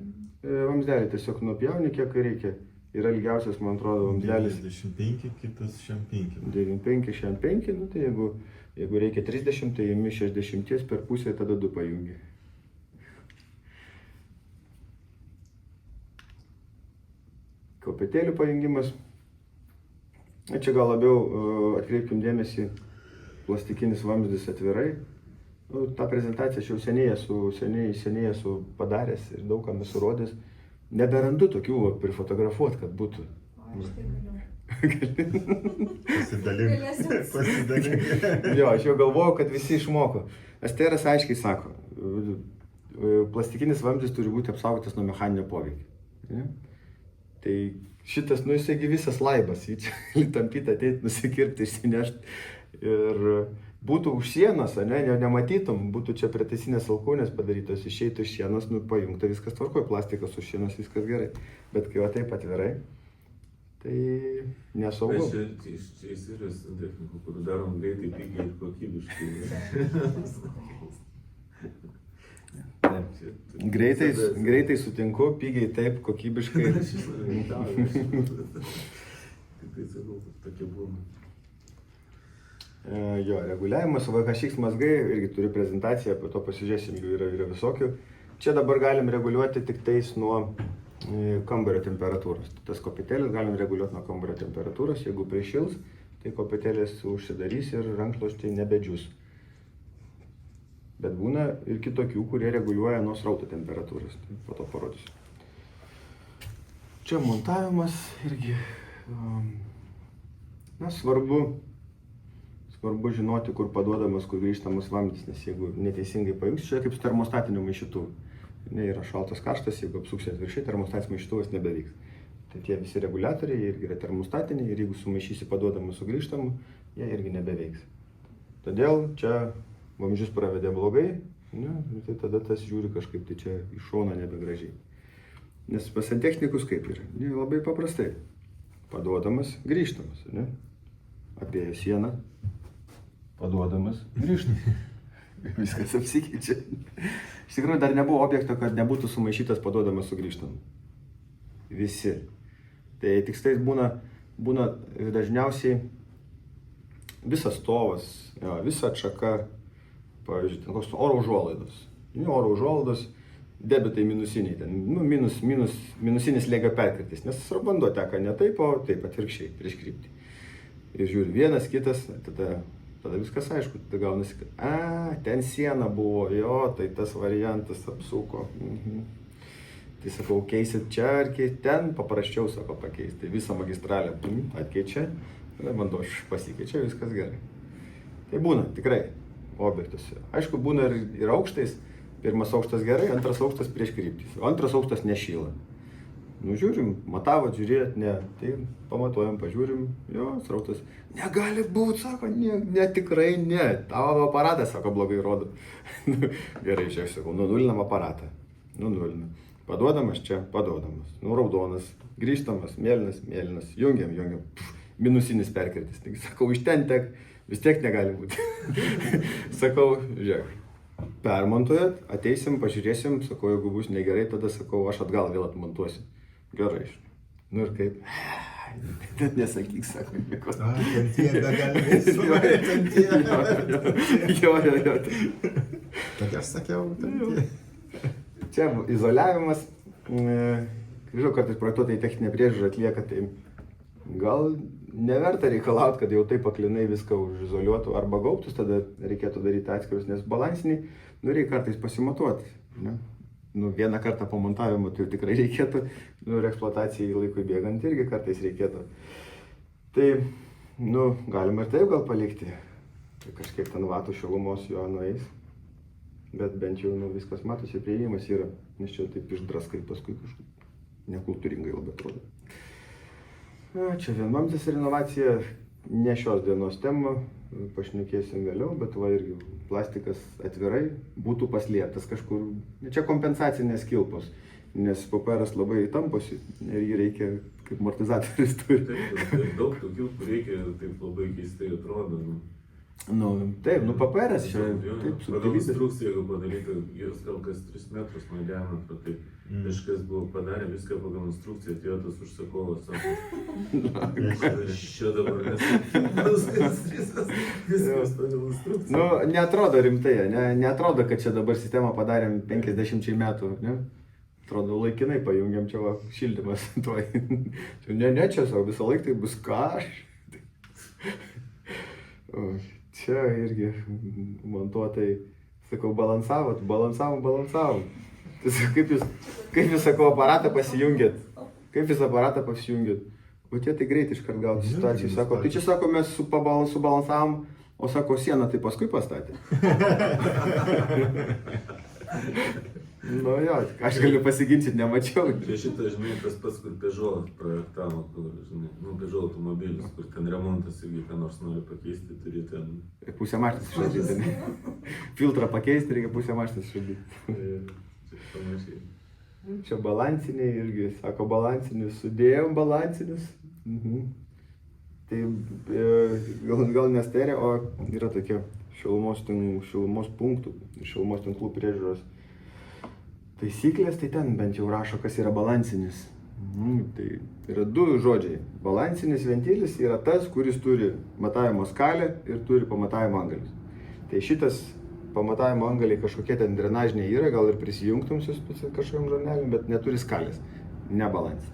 Speaker 1: Vamzdelį tiesiog nupjauni, kiek reikia. Yra ilgiausias, man atrodo, vamzdelis.
Speaker 2: 95, kitas 65.
Speaker 1: 95, 65, nu tai jeigu reikia 30, tai imi 60 per pusę, tada 2 pajungi. Kopėtėlių pajungimas. Čia gal labiau atkreipkim dėmesį, plastikinis vamzdis atvirai. Nu, tą prezentaciją aš jau seniai esu padaręs ir daug kam esu rodęs. Neberandu tokių prifotografuot, kad būtų.
Speaker 3: O aš tai galiu.
Speaker 2: Pasidalink.
Speaker 1: Jo, aš jau galvojau, kad visi išmoko. Esteras aiškiai sako, plastikinis vamzdis turi būti apsaugotas nuo mechaninio poveikio. Ja? Tai šitas, nu jisai visas laibas, jį čia tampyti, ateiti, nusikirpti, išsinešti. Ir būtų už sienos, nematytum, būtų čia prietaisinės alkūnės padarytos, išeitų iš sienos, nu pajungta, viskas tvarkoja, plastikas už sienos, viskas gerai. Bet kai va taip atvirai, tai nesaugu.
Speaker 2: Čia įsirės technikų, kur darom greitai, pigiai ir kokybiškai.
Speaker 1: Greitai sutinku, pigiai taip, kokybiškai.
Speaker 2: Tai sakau, tokie būna.
Speaker 1: Jo, reguliavimas, VHX mazgai, irgi turiu prezentaciją, apie to pasižiūrėsim, jų yra visokių. Čia dabar galim reguliuoti tik tais nuo kambario temperatūros. Tas kopėtėlis galim reguliuoti nuo kambario temperatūros, jeigu prišils, tai kopėtėlis užsidarys ir rankšluosčiai nebedžius. Bet būna ir kitokių, kurie reguliuoja nuo srauto temperatūros. Tai po to parodysiu. Čia montavimas irgi. Na, svarbu žinoti, kur paduodamas, kur grįžtamas vamzdis, nes jeigu neteisingai pajungs, čia kaip su termostatiniu maišytuvu. Ne, yra šaltas karštas, jeigu apsuksi atvirkščiai, termostatinis maišytuvas nebeveiks. Tai tie visi reguliatoriai irgi yra termostatiniai ir jeigu sumaišysi paduodamas su grįžtamu, jie irgi nebeveiks. Todėl čia vamzdžius pravedė blogai, ne, tai tada tas žiūri kažkaip tai čia iš šono nebegražiai. Nes pas santechnikus kaip yra? Ne, labai paprastai. Paduodamas, grįžtamas, ne? Apėjo sieną, paduodamas, grįžtamas. Viskas apsikeičia. Iš tikrųjų dar nebuvo objekto, kad nebūtų sumaišytas paduodamas su grįžtamu. Visi. Tai tiksliai būna dažniausiai visas stovas, visa atšaka, pavyzdžiui, koks oro užuolaidos. Oro užuolaidos, debitai minusiniai, ten, minusinis slėgio perkirtis, nes vanduo teka ne taip, o taip atvirkščiai, prieš kryptį. Ir žiūri, vienas, kitas, tada viskas aišku, tada gaunasi, kad ten siena buvo, jo, tai tas variantas apsuko. Tai sakau, keisit čia ar ten, paprasčiau, sako, pakeisti. Tai visą magistralę atkeičia, vanduo pasikeičia, viskas gerai. Tai būna, tikrai, objektuose. Aišku, būna ir aukštais, pirmas aukštas gerai, antras aukštas prieš kryptis, o antras aukštas nešyla. Nu, žiūrim, matavot, žiūrėt, ne, tai pamatuojam, pažiūrim, jo, srautas, negali būt, sako, ne, tikrai ne, tavo aparatas, sako, blogai rodo. Gerai, čia aš sakau, nunulinam aparatą, nunulinam, paduodamas čia, paduodamas, raudonas, grįžtamas, mėlynas, jungiam, minusinis perkirtis, tai sakau, iš ten vis tiek negali būti. Sakau, žiūrėk. Permontuojat, ateisim, pažiūrėsim, sakau, jeigu bus negerai, tada sakau, aš atgal vėl atmontuosiu. Gerai. Nu ir kaip? Net nesakyk, sako, nieko.
Speaker 4: Ten tie begalviai, ten tie.
Speaker 1: Jo.
Speaker 4: Tad aš sakiau, ten tie.
Speaker 1: Čia izoliavimas. Žinau, kartais projektuotojai techninę priežiūrą atlieka, tai gal neverta reikalauti, kad jau taip aklinai viską užizoliuotų arba gaubtus, tada reikėtų daryti atskirus, nes balansiniai, reikia kartais pasimatuoti. Ne? Vieną kartą po montavimo tai tikrai reikėtų, ir eksploatacijai laikui bėgant irgi kartais reikėtų. Tai, galima ir taip gal palikti, tai kažkiek ten vatų šilumos jo nueis, bet bent jau viskas matosi, priėjimas yra, nes čia taip išdraskai paskui kažkaip nekultūringai labai atrodo. Čia vienvamzdis renovacija, ne šios dienos tema, pašnekėsim vėliau, bet va irgi plastikas atvirai būtų paslėptas kažkur. Čia kompensacinės kilpos, nes paperas labai tamposi ir jį reikia kaip amortizatorius turi.
Speaker 2: Taip, daug tokių, kur reikia, taip labai keistai atrodo.
Speaker 1: Taip, paperas čia, taip,
Speaker 2: pagal instrukciją, jeigu padaryta, jos gal kas 3 metrus nuo diametro, tai kažkas buvo padarę viską pagal instrukciją, atėjo tas užsakovas, sako, čia dabar viskas pagal instrukciją.
Speaker 1: Neatrodo rimtai, neatrodo, kad čia dabar sistemą padarėm 50 metų, ne? Atrodo, laikinai pajungiam čia va, šildymas tuoj. Ne, čia savo visą laiką tai bus Čia irgi montuotojai, sakau, balansavom. Kaip jūs, sakau, aparatą pasijungėt? O tie tai greit iškart gauti situacijų. Sako, tai čia, sako, mes subalansavom, o sako, sieną tai paskui pastatė. Jo, aš galiu pasiginčyti, nemačiau.
Speaker 2: Prie šitą, žinai, tas pats, kur Peugeot projektavo, kur, žinai, Peugeot automobilis, kur ten remontas irgi ką nors nori pakeisti, turi ten...
Speaker 1: Pusę mašinos išardyti. Filtrą pakeisti, reikia pusę mašinos išardyti.
Speaker 2: Čia panašiai.
Speaker 1: Čia balansiniai irgi, sako, balansinius, sudėjom balansinius. Tai gal nesterė, o yra tokie šilumos punktų ir šilumos tinklų priežiūros taisyklės, tai ten bent jau rašo, kas yra balansinis. Tai yra du žodžiai. Balansinis ventilis yra tas, kuris turi matavimo skalę ir turi pamatavimo angalius. Tai šitas pamatavimo angaliai kažkokie ten drenažiniai yra, gal ir prisijungtum su kažkokiam žarneliam, bet neturi skalės. Nebalansinis.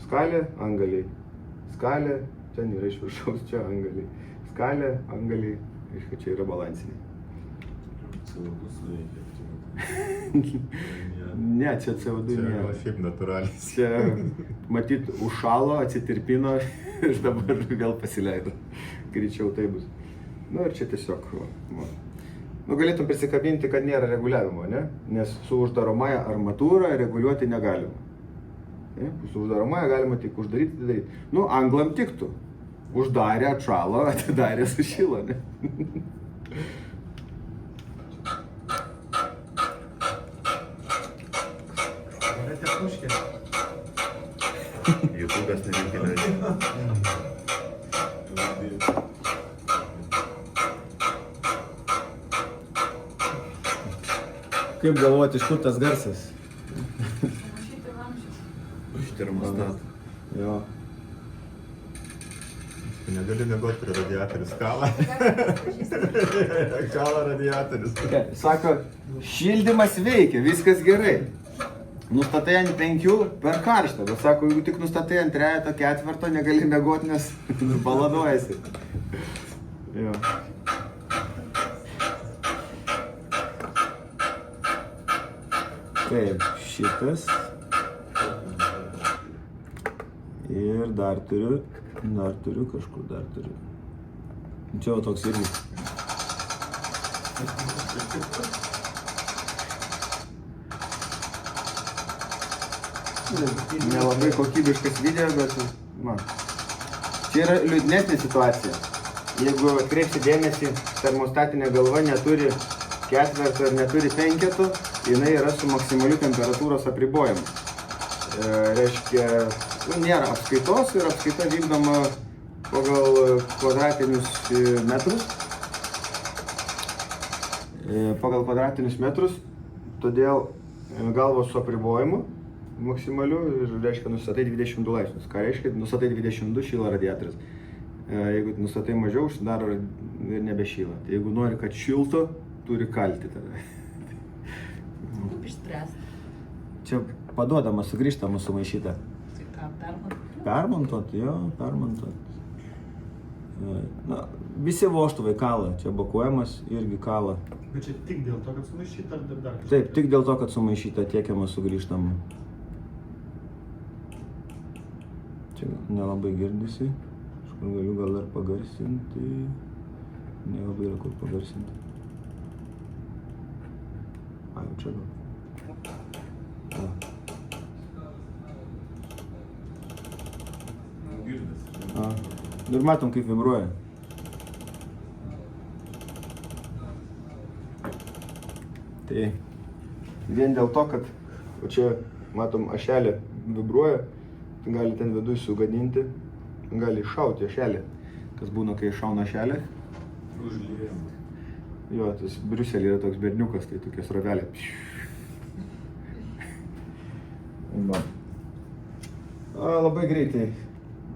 Speaker 1: Skalė, angaliai. Skalė, ten yra iš viršaus, čia angaliai. Skalė, angaliai, reiškia, čia yra balansiniai.
Speaker 2: CO2 suveikia.
Speaker 1: Ne, čia CO2
Speaker 4: Čia
Speaker 1: nėra.
Speaker 4: gal šiaip natūraliai.
Speaker 1: Čia, matyt, užšalo, atsitirpino ir dabar vėl pasileido. Greičiau tai bus. Nu ir čia tiesiog, va. Nu, galėtum prisikabinti, kad nėra reguliavimo, ne? Nes su uždaromąja armatūra reguliuoti negalima. Ne? Su uždaromąja galima tik uždaryti, atidaryti. Nu, anglam tiktų. Uždarė, atšalo, atidarė, sušilo, ne? YouTube'as nereikia leidžiu. Kaip galvoti, iš kur tas garsas?
Speaker 3: Sumušyti vamzdžius.
Speaker 1: Iš termostato. Jo.
Speaker 4: Negali mėgoti prie radiatorius. Kala. Kala radiatorius.
Speaker 1: Sako, šildymas veikia, viskas gerai. Nustatai ant 5 per karštą, bet sako, jeigu tik nustatai ant 3-4, negali mėgoti, nes baladuojasi. Jo. Taip, šitas. Ir dar turiu kažkur, dar turiu. Čia va toks irgi. Nelabai kokybiškas video, bet man. Čia yra liūdnesnė situacija. Jeigu atkreipsi dėmesį, termostatinė galva neturi ketverto ir neturi penketo, jinai yra su maksimaliu temperatūros apribojimu. Reiškia, nėra apskaitos ir apskaita vykdoma pagal kvadratinius metrus. Todėl galvos su apribojimu maksimaliu ir reiškia nustatai 22 laipsnius. Ką reiškia? Nustatai 22 šyla radiatorius. Jeigu nustatai mažiau, užsidaro ir nebešyla. Tai jeigu nori, kad šiltų, turi kalti tada.
Speaker 5: Kaip išspręsti?
Speaker 1: Čia paduodama, sugrįžtama sumaišyta.
Speaker 5: Tai ką, permontuoti?
Speaker 1: Permontuot, jo, permontuot. Na, visi vožtuvai kala, čia bakuojamas irgi kala.
Speaker 6: Bet čia tik dėl to, kad sumaišyta ar dar kažkas?
Speaker 1: Taip, tik dėl to, kad sumaišyta tiekiama sugrįžtama. Čia nelabai girdisi. Kažkur galiu gal dar pagarsinti. Nelabai yra kur pagarsinti. Ai, jau čia gal. Ir matom, kaip vibruoja. Tai vien dėl to, kad čia matom ašelė vibruoja, gali ten viduj sugadinti, gali iššauti ašelė. Kas būna, kai iššauna ašelė?
Speaker 2: Užliejama.
Speaker 1: Jo, tas Briuselė yra toks berniukas, tai tokia srovelė. Labai greitai,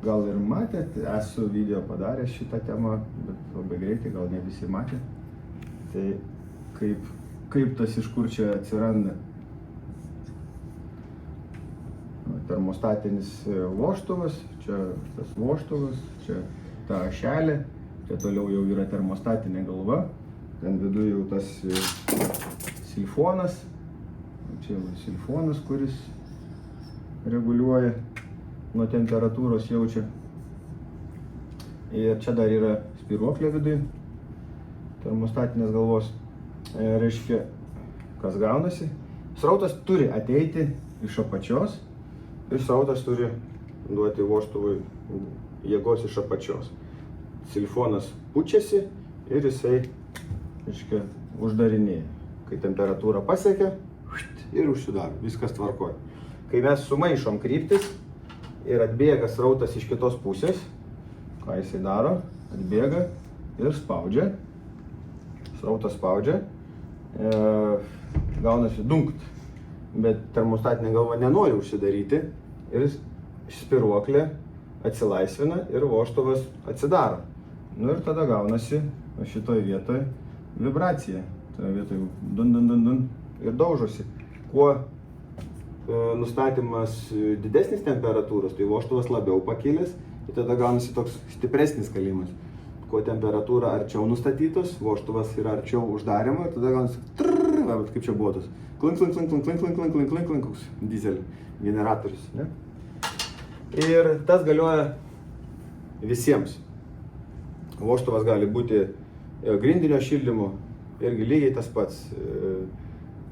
Speaker 1: gal ir matėt, esu video padaręs šitą temą, bet labai greitai, gal ne visi matė. Tai kaip tas iš kur čia atsiranda. Termostatinis vožtuvas, čia tas vožtuvas, čia ta ašelė, čia toliau jau yra termostatinė galva, ten viduje jau tas silfonas, čia jau silfonas, kuris reguliuoja nuo temperatūros jaučia. Ir čia dar yra spyruoklė viduje, termostatinės galvos. Reiškia, kas gaunasi. Srautas turi ateiti iš apačios ir srautas turi duoti vožtuvui jėgos iš apačios. Silfonas pučiasi ir jisai, reiškia, uždarinėja. Kai temperatūra pasiekia ir užsidaro, viskas tvarkoja. Kai mes sumaišom kryptis ir atbėga srautas iš kitos pusės, ką jisai daro, atbėga ir spaudžia. Srautas spaudžia, gaunasi dunkt. bet termostatinė galva nenori užsidaryti ir spiruoklė atsilaisvina ir vožtuvas atsidaro. Nu ir tada gaunasi šitoj vietoj vibracija. Toje vietoj dun dun dun dun ir daužosi. Kuo nustatymas didesnis temperatūros, tai vožtuvas labiau pakilęs ir tada gaunasi toks stipresnis kalimas. Kuo temperatūra arčiau nustatytos, vožtuvas yra arčiau uždarimo ir tada gaunasi trrrr, kaip čia buvo tas klink, klink, klink, klink, klink, klink, klink, klink, klink, koks dizel generatorius. Ne? Ir tas galioja visiems. Vožtuvas gali būti grindinio šildymu, irgi lygiai tas pats.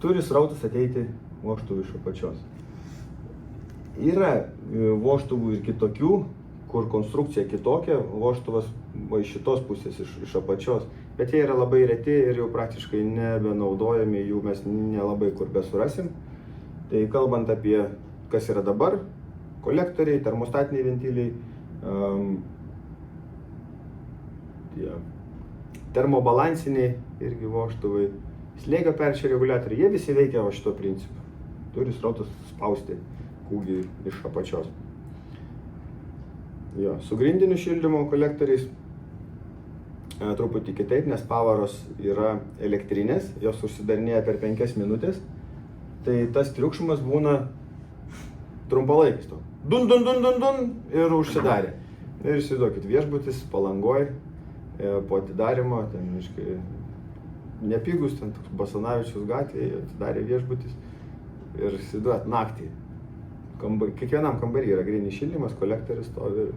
Speaker 1: Turi srautas ateiti vožtuvų iš apačios. Yra vožtuvų ir kitokių, kur konstrukcija kitokia, vožtuvas iš šitos pusės, iš apačios. Bet jie yra labai reti ir jau praktiškai nebenaudojami, jų mes nelabai kur besurasim. Tai kalbant apie kas yra dabar, kolektoriai, termostatiniai ventiliai, termobalansiniai irgi vožtuvai, slėgio peršio reguliatoriai, jie visi veikia va šito principu. Turi srautas spausti kūgį iš apačios. Jo, su grindiniu šildymo kolektoriais truputį kitaip, nes pavaros yra elektrinės, jos užsidarinėja per 5 minutės, tai tas triukšmas būna trumpalaikis to. Dun, dun, dun, dun, dun ir užsidarė. Ir įsivaizduokit, viešbutis Palangoj, po atidarimo, ten, aiškai, nepigus, ten toks Basanavičiaus gatvėje, atidarė viešbutis ir įsivaizduojat naktį. Kiekvienam kambarį yra grindinis šildymas, kolektorius stovi.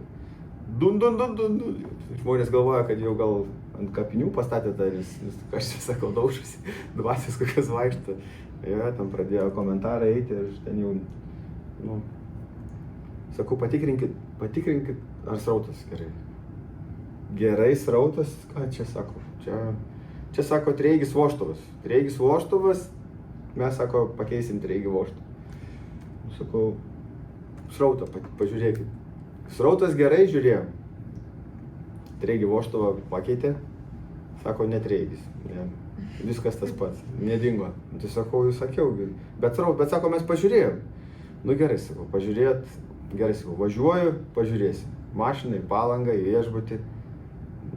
Speaker 1: Dun, dun, dun, dun, dun. Žmonės galvoja, kad jau gal ant kapinių pastatė tą, nes aš čia sakau, daužusi, dvasios kokias vaikšto. Jo, ten pradėjo komentarai eiti ir ten jau, nu, sakau, patikrinkit, ar srautas gerai. Gerai srautas, ką čia sako? Čia sako treigis vožtuvas. Treigis vožtuvas, mes sako, pakeisim treigį vožtuvą. Sakau, srautą pažiūrėkit. Srautas gerai, žiūrėjom. Treigį vožtuvą pakeitė, sako, netreigis. Ne, viskas tas pats, nedingo. Tai sakau, jūs sakiau, bet sako, mes pažiūrėjom. Nu gerai, sakau, pažiūrėt, gerai, sakau, važiuoju, pažiūrėsim. Mašinai, Palangą, į viešbutį.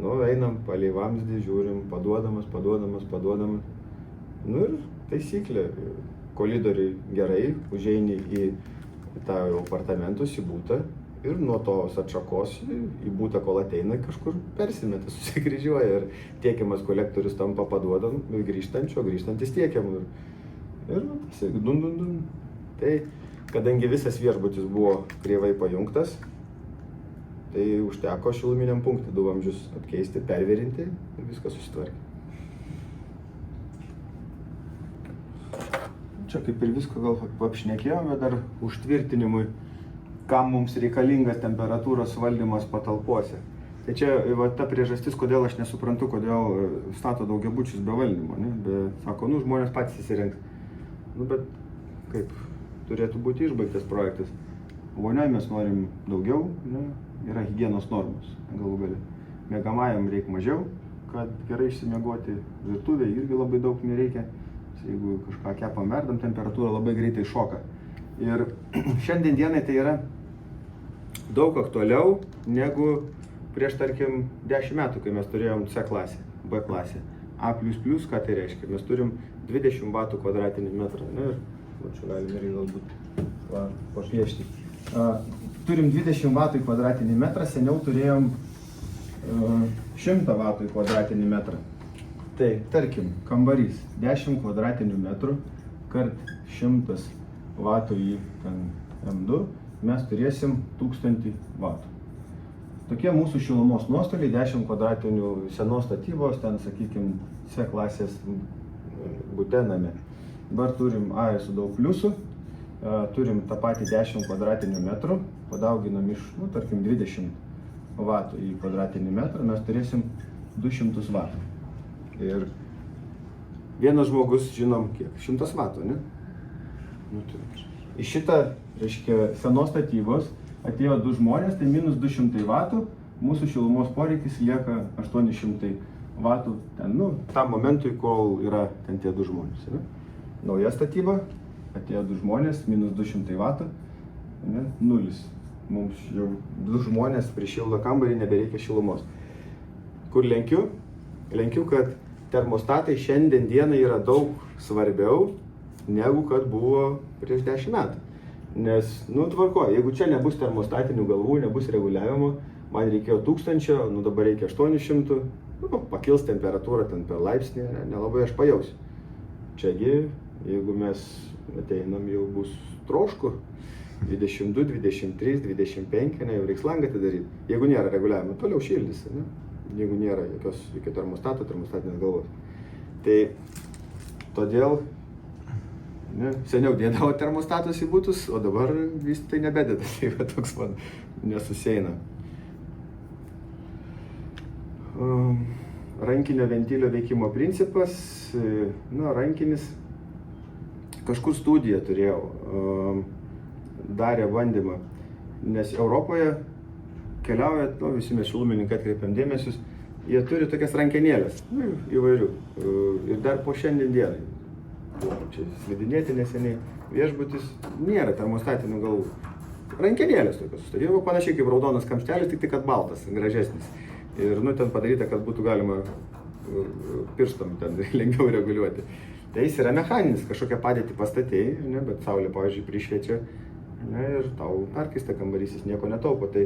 Speaker 1: Nu, einam palei vamzdį, žiūrim, paduodamas. Nu ir taisyklė, kolidoriui gerai, užeini į tą apartamentus, į butą ir nuo tos atšakos į butą, kol ateina, kažkur persimeta, susikryžiuoja ir tiekiamas kolektorius tampa paduodam, grįžtantis tiekiam. Ir dun, dun, dun. Tai kadangi visas viešbutis buvo kreivai pajungtas, tai užteko šiluminiam punktui 2 vamzdžius atkeisti, pervirinti ir viskas susitvarkė. Čia kaip ir visko gal apšnekėjome, dar užtvirtinimui, kam mums reikalingas temperatūros valdymas patalpose. Tai čia va, ta priežastis, kodėl aš nesuprantu, kodėl stato daugiabučius be valdymo. Ne? Sako, nu žmonės patys įsirengs. Nu bet kaip, turėtų būti išbaigtas projektas. Vonioj mes norim daugiau, ne? Yra higienos normos, galų gali. Miegamajam reikia mažiau, kad gerai išsimiegoti, virtuvėje irgi labai daug nereikia. Jeigu kažką kepam verdam, temperatūra labai greitai šoka. Ir šiandien dienai tai yra daug aktualiau negu prieš, tarkim, 10 metų, kai mes turėjom C klasę, B klasę. A++, ką tai reiškia? Mes turim 20 vatų kvadratinį metrą. Ne? Ir čia galim irgi galbūt papiešti. Turim 20 vatų į kvadratinį metrą, seniau turėjom 100 vatų į kvadratinį metrą. Tai, tarkim, kambarys 10 kvadratinių metrų kart 100 vatų į M2, mes turėsim 1000 vatų. Tokie mūsų šilumos nuostoliai 10 kvadratinių senos statybos, ten, sakykime, C klasės bute name. Dabar turim A su daug pliusų, turim tą patį 10 kvadratinių metrų, padauginam iš, nu, tarkim, 20 vatų į kvadratinį metrą, mes turėsim 200 vatų. Ir vienas žmogus, žinom, kiek? 100 vatų, ne? Nu, tai. Į šitą, reiškia, senos statybos atėjo 2 žmonės, tai minus 200 vatų, mūsų šilumos poreikis lieka 800 vatų ten, nu, tam momentui, kol yra ten tie 2 žmonės. Ne? Nauja statyba, atėjo 2 žmonės, minus 200 vatų, ne, 0. Mums jau 2 žmonės prišildo kambarį, nebereikia šilumos. Kur lenkiu? Lenkiu, kad termostatai šiandien dienai yra daug svarbiau, negu kad buvo prieš 10 metų. Nes, tvarko, jeigu čia nebus termostatinių galvų, nebus reguliavimo, man reikėjo 1000, dabar reikia 800, pakils temperatūra ten per laipsnį, nelabai aš pajausiu. Čiagi, jeigu mes ateinam, jau bus trošku, 22, 23, 25, jau reiks langą atidaryti. Jeigu nėra reguliavimo, toliau šildys, ne? Jeigu nėra jokio termostato, termostatinės galvos. Tai todėl seniau dėdavo termostatus į butus, o dabar vis tai nebededa, tai va toks man nesusieina. Rankinio ventilio veikimo principas, rankinis, kažkur studiją turėjau, darė bandymą, nes Europoje keliauja, visi mes šilumininkai atkreipiam dėmesius, jie turi tokias rankenėlės, įvairių, ir dar po šiandien dienai. Čia slidinėti neseniai, viešbutis, nėra termostatinių galvų. Rankenėlės tokios, tai jau panašiai kaip raudonas kamštelis, tik kad baltas, gražesnis. Ir ten padaryta, kad būtų galima pirštam ten lengviau reguliuoti. Tai jis yra mechaninis, kažkokią padėtį pastatėjai, bet saulė, pavyzdžiui, prišviečia, ir tau perkaista kambarys, jis nieko netaupo. Tai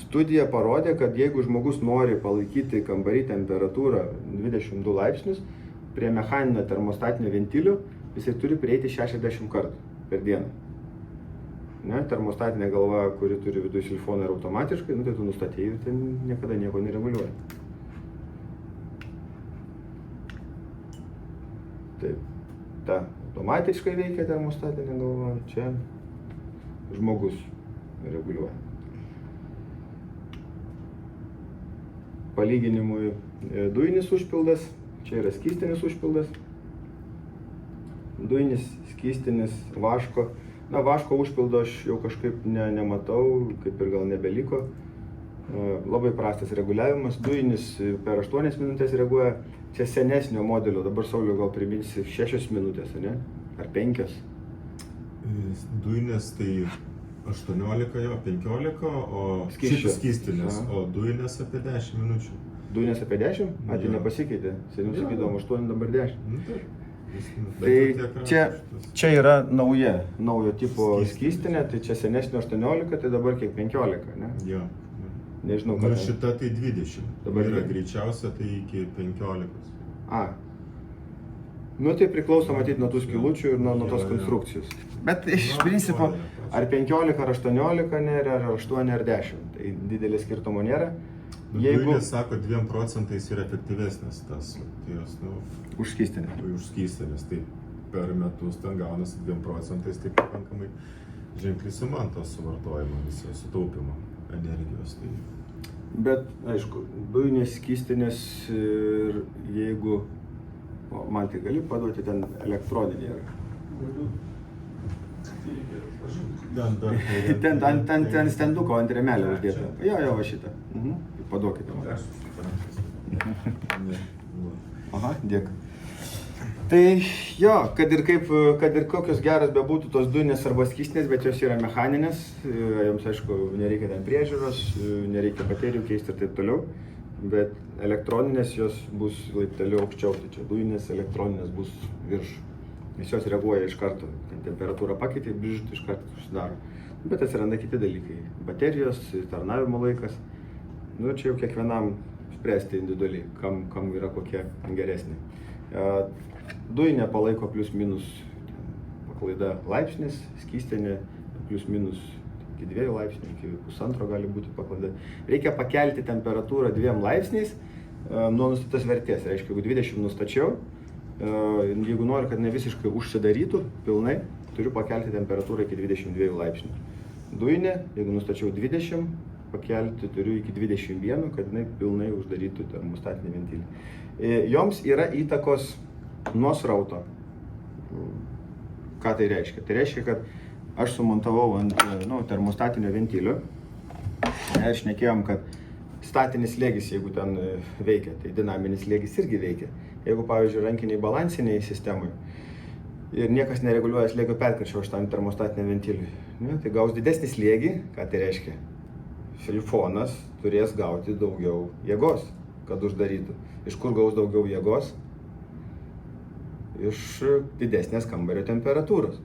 Speaker 1: studija parodė, kad jeigu žmogus nori palaikyti kambarį temperatūrą 22 laipsnius, prie mechaninio termostatinio ventilio jisai turi prieiti 60 kartų per dieną. Termostatinė galva, kuri turi viduje silfoną ir automatiškai, tai tu nustatėjai ir ten niekada nieko nereguliuoja. Taip, ta automatiškai veikia termostatinė galva, čia žmogus reguliuoja. Palyginimui dujinis užpildas, čia yra skystinis užpildas, dujinis, skystinis, vaško. Vaško užpildo aš jau kažkaip nematau, kaip ir gal nebeliko. Labai prastas reguliavimas, dujinis per 8 minutės reaguoja, čia senesnio modelio, dabar Sauliau gal priminsi 6 minutės, ne? Ar 5?
Speaker 4: Dujinis tai 18, 15, o skystinis, o dujinis apie 10 minučių.
Speaker 1: Dujinis apie 10? Tai nepasikeitė, seniau sakydavom 8, dabar 10. Tai čia yra naujo tipo skystinė, tai čia senesnio 18, tai dabar kiek 15, ne?
Speaker 4: Jo.
Speaker 1: Nežinau, ką.
Speaker 4: Šita tai 20, dabar yra greičiausia tai iki 15.
Speaker 1: Tai priklauso matyti nuo tų skylučių ir nuo tos konstrukcijos. Bet iš principo, ar 15, ar 18 nėra, ar 8, ar 10, tai didelio skirtumo nėra.
Speaker 4: Dujinis, sako, 2% yra efektyvesnis tas,
Speaker 1: užskystinės.
Speaker 4: Užskystinės, tai per metus ten gaunasi 2%, tai pakankamai ženkliai sumanto suvartojimo, viso sutaupimo energijos.
Speaker 1: Bet, aišku, dujinės, skystinės ir jeigu, man tai gali paduoti, ten elektroninė yra. Ten stenduko ant rėmelio uždėta. Jo, va šitą. Paduokite man. Aha, dėkui. Tai jo, kad ir kokios geras bebūtų tos dujinės arba skystinės, bet jos yra mechaninės, joms aišku nereikia ten priežiūros, nereikia baterijų keisti ir taip toliau, bet elektroninės jos bus laipteliu aukščiau, tai čia dujinės elektroninės bus virš, nes jos reaguoja iš karto, temperatūrą pakeitė, bižt iš karto susidaro, bet atsiranda kiti dalykai, baterijos, tarnavimo laikas, čia jau kiekvienam spręsti individualiai, kam yra kokia geresnė. Dujinė palaiko plius minus paklaida laipsnis, skystinė plius minus iki 2 laipsnių, iki 1,5 gali būti paklaida. Reikia pakelti temperatūrą 2 laipsniais nuo nustatytos vertės. Reiškia, jeigu 20 nustačiau, jeigu noriu, kad ne visiškai užsidarytų pilnai, turiu pakelti temperatūrą iki 22 laipsnių. Dujinė, jeigu nustačiau 20, pakelti turiu iki 21, kad jinai pilnai uždarytų termostatinį ventilį. Joms yra įtakos nuo srauto. Ką tai reiškia? Tai reiškia, kad aš sumontavau ant termostatinio ventilio ir šnekėjom, kad statinis slėgis, jeigu ten veikia, tai dinaminis slėgis irgi veikia. Jeigu, pavyzdžiui, rankiniai balansiniai sistemai, ir niekas nereguliuoja slėgio perviršio šitam termostatiniam ventiliui. Ne? Tai gaus didesnį slėgį, ką tai reiškia? Silifonas turės gauti daugiau jėgos, kad uždarytų. Iš kur gaus daugiau jėgos? Iš didesnės kambario temperatūros.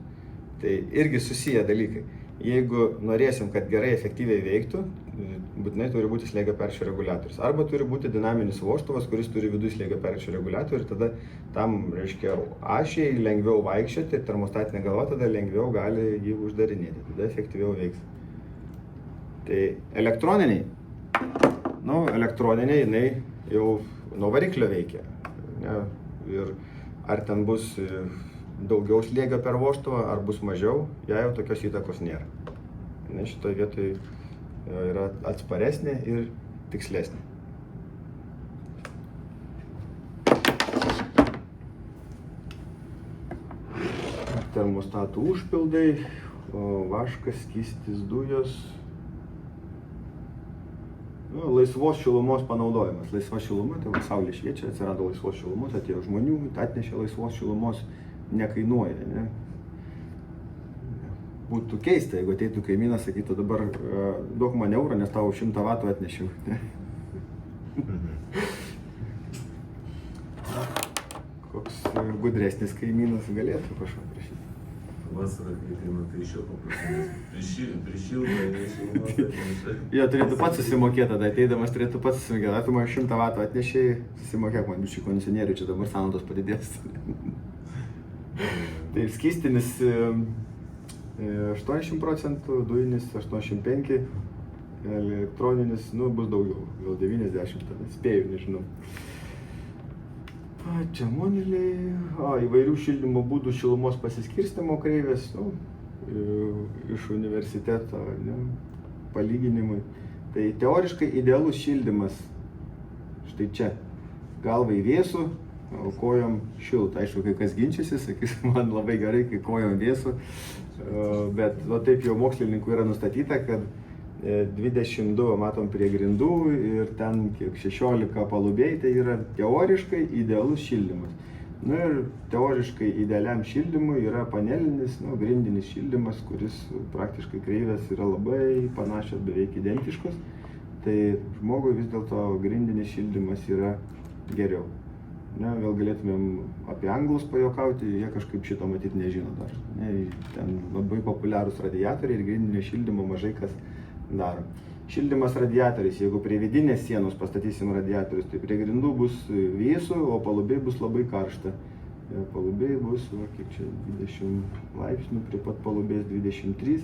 Speaker 1: Tai irgi susiję dalykai. Jeigu norėsim, kad gerai efektyviai veiktų, būtinai turi būti slėgio perviršio reguliatorius. Arba turi būti dinaminis vožtuvas, kuris turi viduje slėgio perviršio reguliatorių ir tada tam, reiškia, ašiai lengviau vaikščioti ir termostatinė galva tada lengviau gali jį uždarinėti, tada efektyviau veiks. Tai elektroniniai, jinai jau nuo variklio veikia. Ne? Ir ar ten bus daugiau slėgio per vožtuvą, ar bus mažiau, jai jau tokios įtakos nėra. Ne, šitoje vietoje yra atsparesnė ir tikslesnė. Termostatų užpildai, vaškas, skystis, dujos. Laisvos šilumos panaudojimas. Laisva šiluma, tai saulė šviečia, atsirado laisvos šilumos, atėjo žmonių, atnešė laisvos šilumos, nekainuoja. Ne? Būtų keista, jeigu ateitų kaimynas, sakytų, dabar duok man eurą, nes tau 100 vatų atnešiau. Ne? Koks gudresnis kaimynas galėtų kažką prašyti.
Speaker 2: Vasarą, kai matai iš jo paprastai, prišilda, nešilumos.
Speaker 1: Jo, turėtų pats susimokėti, tada ateidamas turėtų pats susimokėti. Tu man 100 vatų atnešėjai, susimokėk man biškį kondicionierių, čia dabar sąnaudos padidės. Tai skystinis 80%, dujinis 85%, elektroninis, bus daugiau, gal 90%, tada spėju, nežinau. Čia moneliai, įvairių šildymo būdų šilumos pasiskirstymo kreivės, iš universiteto, ne, palyginimui. Tai teoriškai idealus šildymas, štai čia, galvai vėsų, o kojom šilta. Aišku, kai kas ginčysi, sakys, man labai gerai, kai kojom vėsų, bet taip jau mokslininkų yra nustatyta, kad 22 matom prie grindų ir ten 16 palubėj, tai yra teoriškai idealus šildymas. Ir teoriškai idealiam šildymui yra panelinis, grindinis šildymas, kuris praktiškai kreivės yra labai panašios, beveik identiškos. Tai žmogui vis dėlto grindinis šildymas yra geriau. Ne, vėl galėtumėm apie anglus pajokauti, jie kažkaip šito matyti nežino dar. Ne, ten labai populiarūs radiatoriai ir grindinio šildymo mažai kas daro. Šildymas radiatoriais, jeigu prie vidinės sienos pastatysim radiatorius, tai prie grindų bus vėsu, o palubėj bus labai karšta. Palubėj bus, kiek čia, 20 laipsnių, prie pat palubės 23.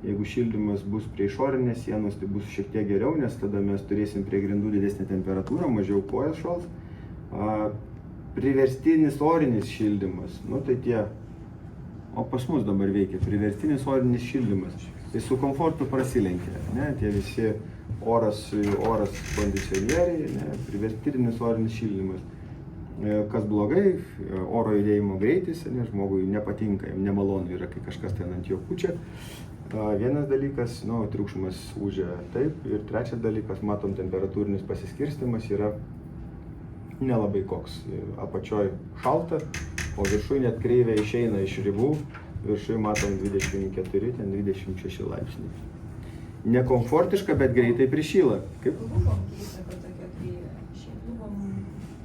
Speaker 1: Jeigu šildymas bus prie išorinės sienos, tai bus šiek tiek geriau, nes tada mes turėsim prie grindų didesnę temperatūrą, mažiau kojas šals. Priverstinis orinis šildymas, tai tie, o pas mus dabar veikia priverstinis orinis šildymas. Tai su komfortu prasilenkia, ne, tie visi oras kondicionieriai, ne, priverstinis orinis šildymas. Kas blogai, oro judėjimo greitis, ne, žmogui nepatinka, jam nemalonu yra, kai kažkas ten ant jo pučia. Vienas dalykas, triukšmas ūžia taip, ir trečias dalykas, matom, temperatūrinis pasiskirstymas yra nelabai koks. Apačioj šalta, o viršuj net kreivė išeina iš ribų. Viršui matom 24, ten 26 laipsniai. Nekomfortiška, bet greitai prišyla. Kaip?
Speaker 3: Lubom keista, kad tokia kreivė. Šiaip lubom,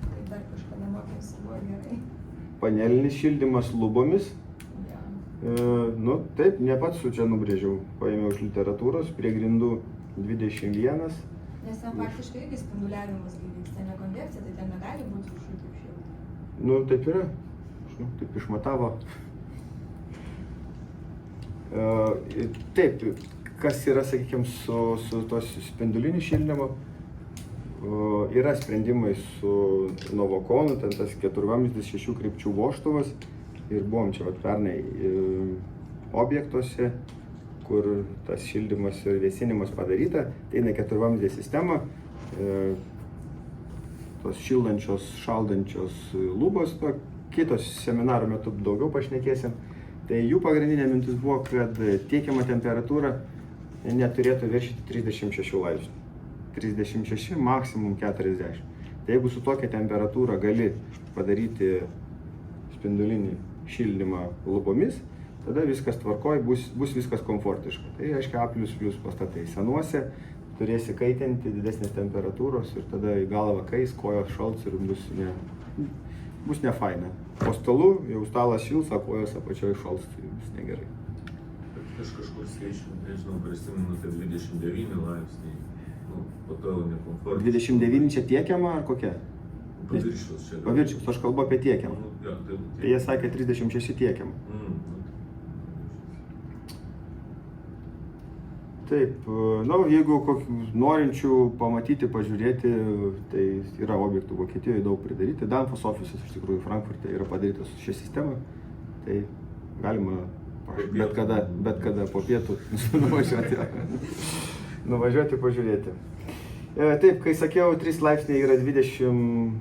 Speaker 3: tai dar kažkada mokėsi, buvo gerai.
Speaker 1: Panelinis šildymas lubomis.
Speaker 3: Ja.
Speaker 1: Taip, ne pats su čia nubrėžiau. Paėmiau iš literatūros, prie grindų 21.
Speaker 3: Nes ten faktiškai irgi spinduliavimas vyksta, ne konvekcija, tai ten negali būti viršuj taip šilta.
Speaker 1: Taip yra. Taip išmatavo. Taip, kas yra, sakykime, su tos spinduliniu šildymu, yra sprendimai su Novokonu, ten tas 4-vamzdis 6 krypčių vožtuvas ir buvom čia pernai objektuose, kur tas šildymas ir vėsinimas padaryta, tai eina 4-vamzdė sistema, tos šildančios, šaldančios lubos, kitos seminaro metu daugiau pašnekėsim. Tai jų pagrindinė mintis buvo, kad tiekiama temperatūra neturėtų viršyti 36 laipsnių. 36, maksimum 40. Tai jeigu su tokia temperatūra gali padaryti spindulinį šildymą lubomis, tada viskas tvarkoj, bus viskas komfortiška. Tai reiškia A++ pastatai. Senuose turėsi kaitinti didesnės temperatūros ir tada į galvą kais, kojos šalts ir bus ne faina. Po stalu jau stalas šils, o kojos apačioje šalts, tai bus negerai.
Speaker 2: Aš kažkur skaičiu, nežinau, prisimenu, kad 29 laipsniai, nu, po to nekomfortiškai.
Speaker 1: 29 čia tiekiama ar kokia?
Speaker 2: Paviršiaus čia.
Speaker 1: Paviršiaus, aš kalbu apie tiekiamą.
Speaker 2: Nu, ja,
Speaker 1: Tai jie sakė 36 tiekiamą. Taip, na, jeigu norinčių pamatyti, pažiūrėti, tai yra objektų Vokietijoje daug pridaryti. Danfoss ofisas iš tikrųjų Frankfurte yra padarytas su šia sistema, tai galima bet kada po pietų nuvažiuoti pažiūrėti. Taip, kai sakiau, 3 laipsniai yra 20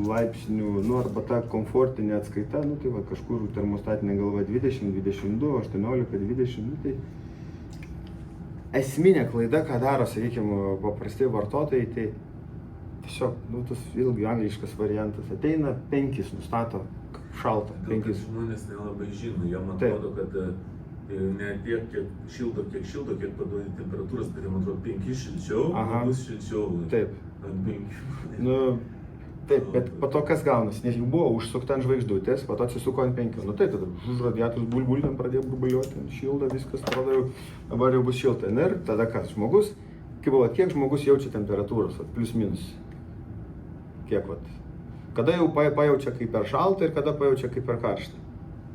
Speaker 1: laipsnių, nu, arba ta komfortinė atskaita, nu, tai va, kažkur termostatinė galva 20, 22, 18, 20, nu, tai esminė klaida, ką daro, sakykime, paprasti vartotojai, tai tiesiog, nu, tas vėlgi angliškas variantas, ateina 5, nustato šalta.
Speaker 2: Gal žmonės nelabai žino, jam atrodo, kad ne tiek, kiek šildo, kiek paduoja temperatūros, bet jam atrodo 5 šilčiau, bus šilčiau.
Speaker 1: Taip.
Speaker 2: Ant 5.
Speaker 1: Nu, taip, bet po to kas gaunasi, nes jau buvo užsukta ant žvaigždutės, po to atsisuko ant 5. Nu tai tada už radiatorius bulbul ten pradėjo burbuliuoti, šilda viskas, atrodo jau, dabar jau bus šilta. Na ir tada kas, žmogus, kiek žmogus jaučia temperatūros, plius minus, kiek vat. Kada jau pajaučia kaip per šaltą ir kada pajaučia kaip per karštą?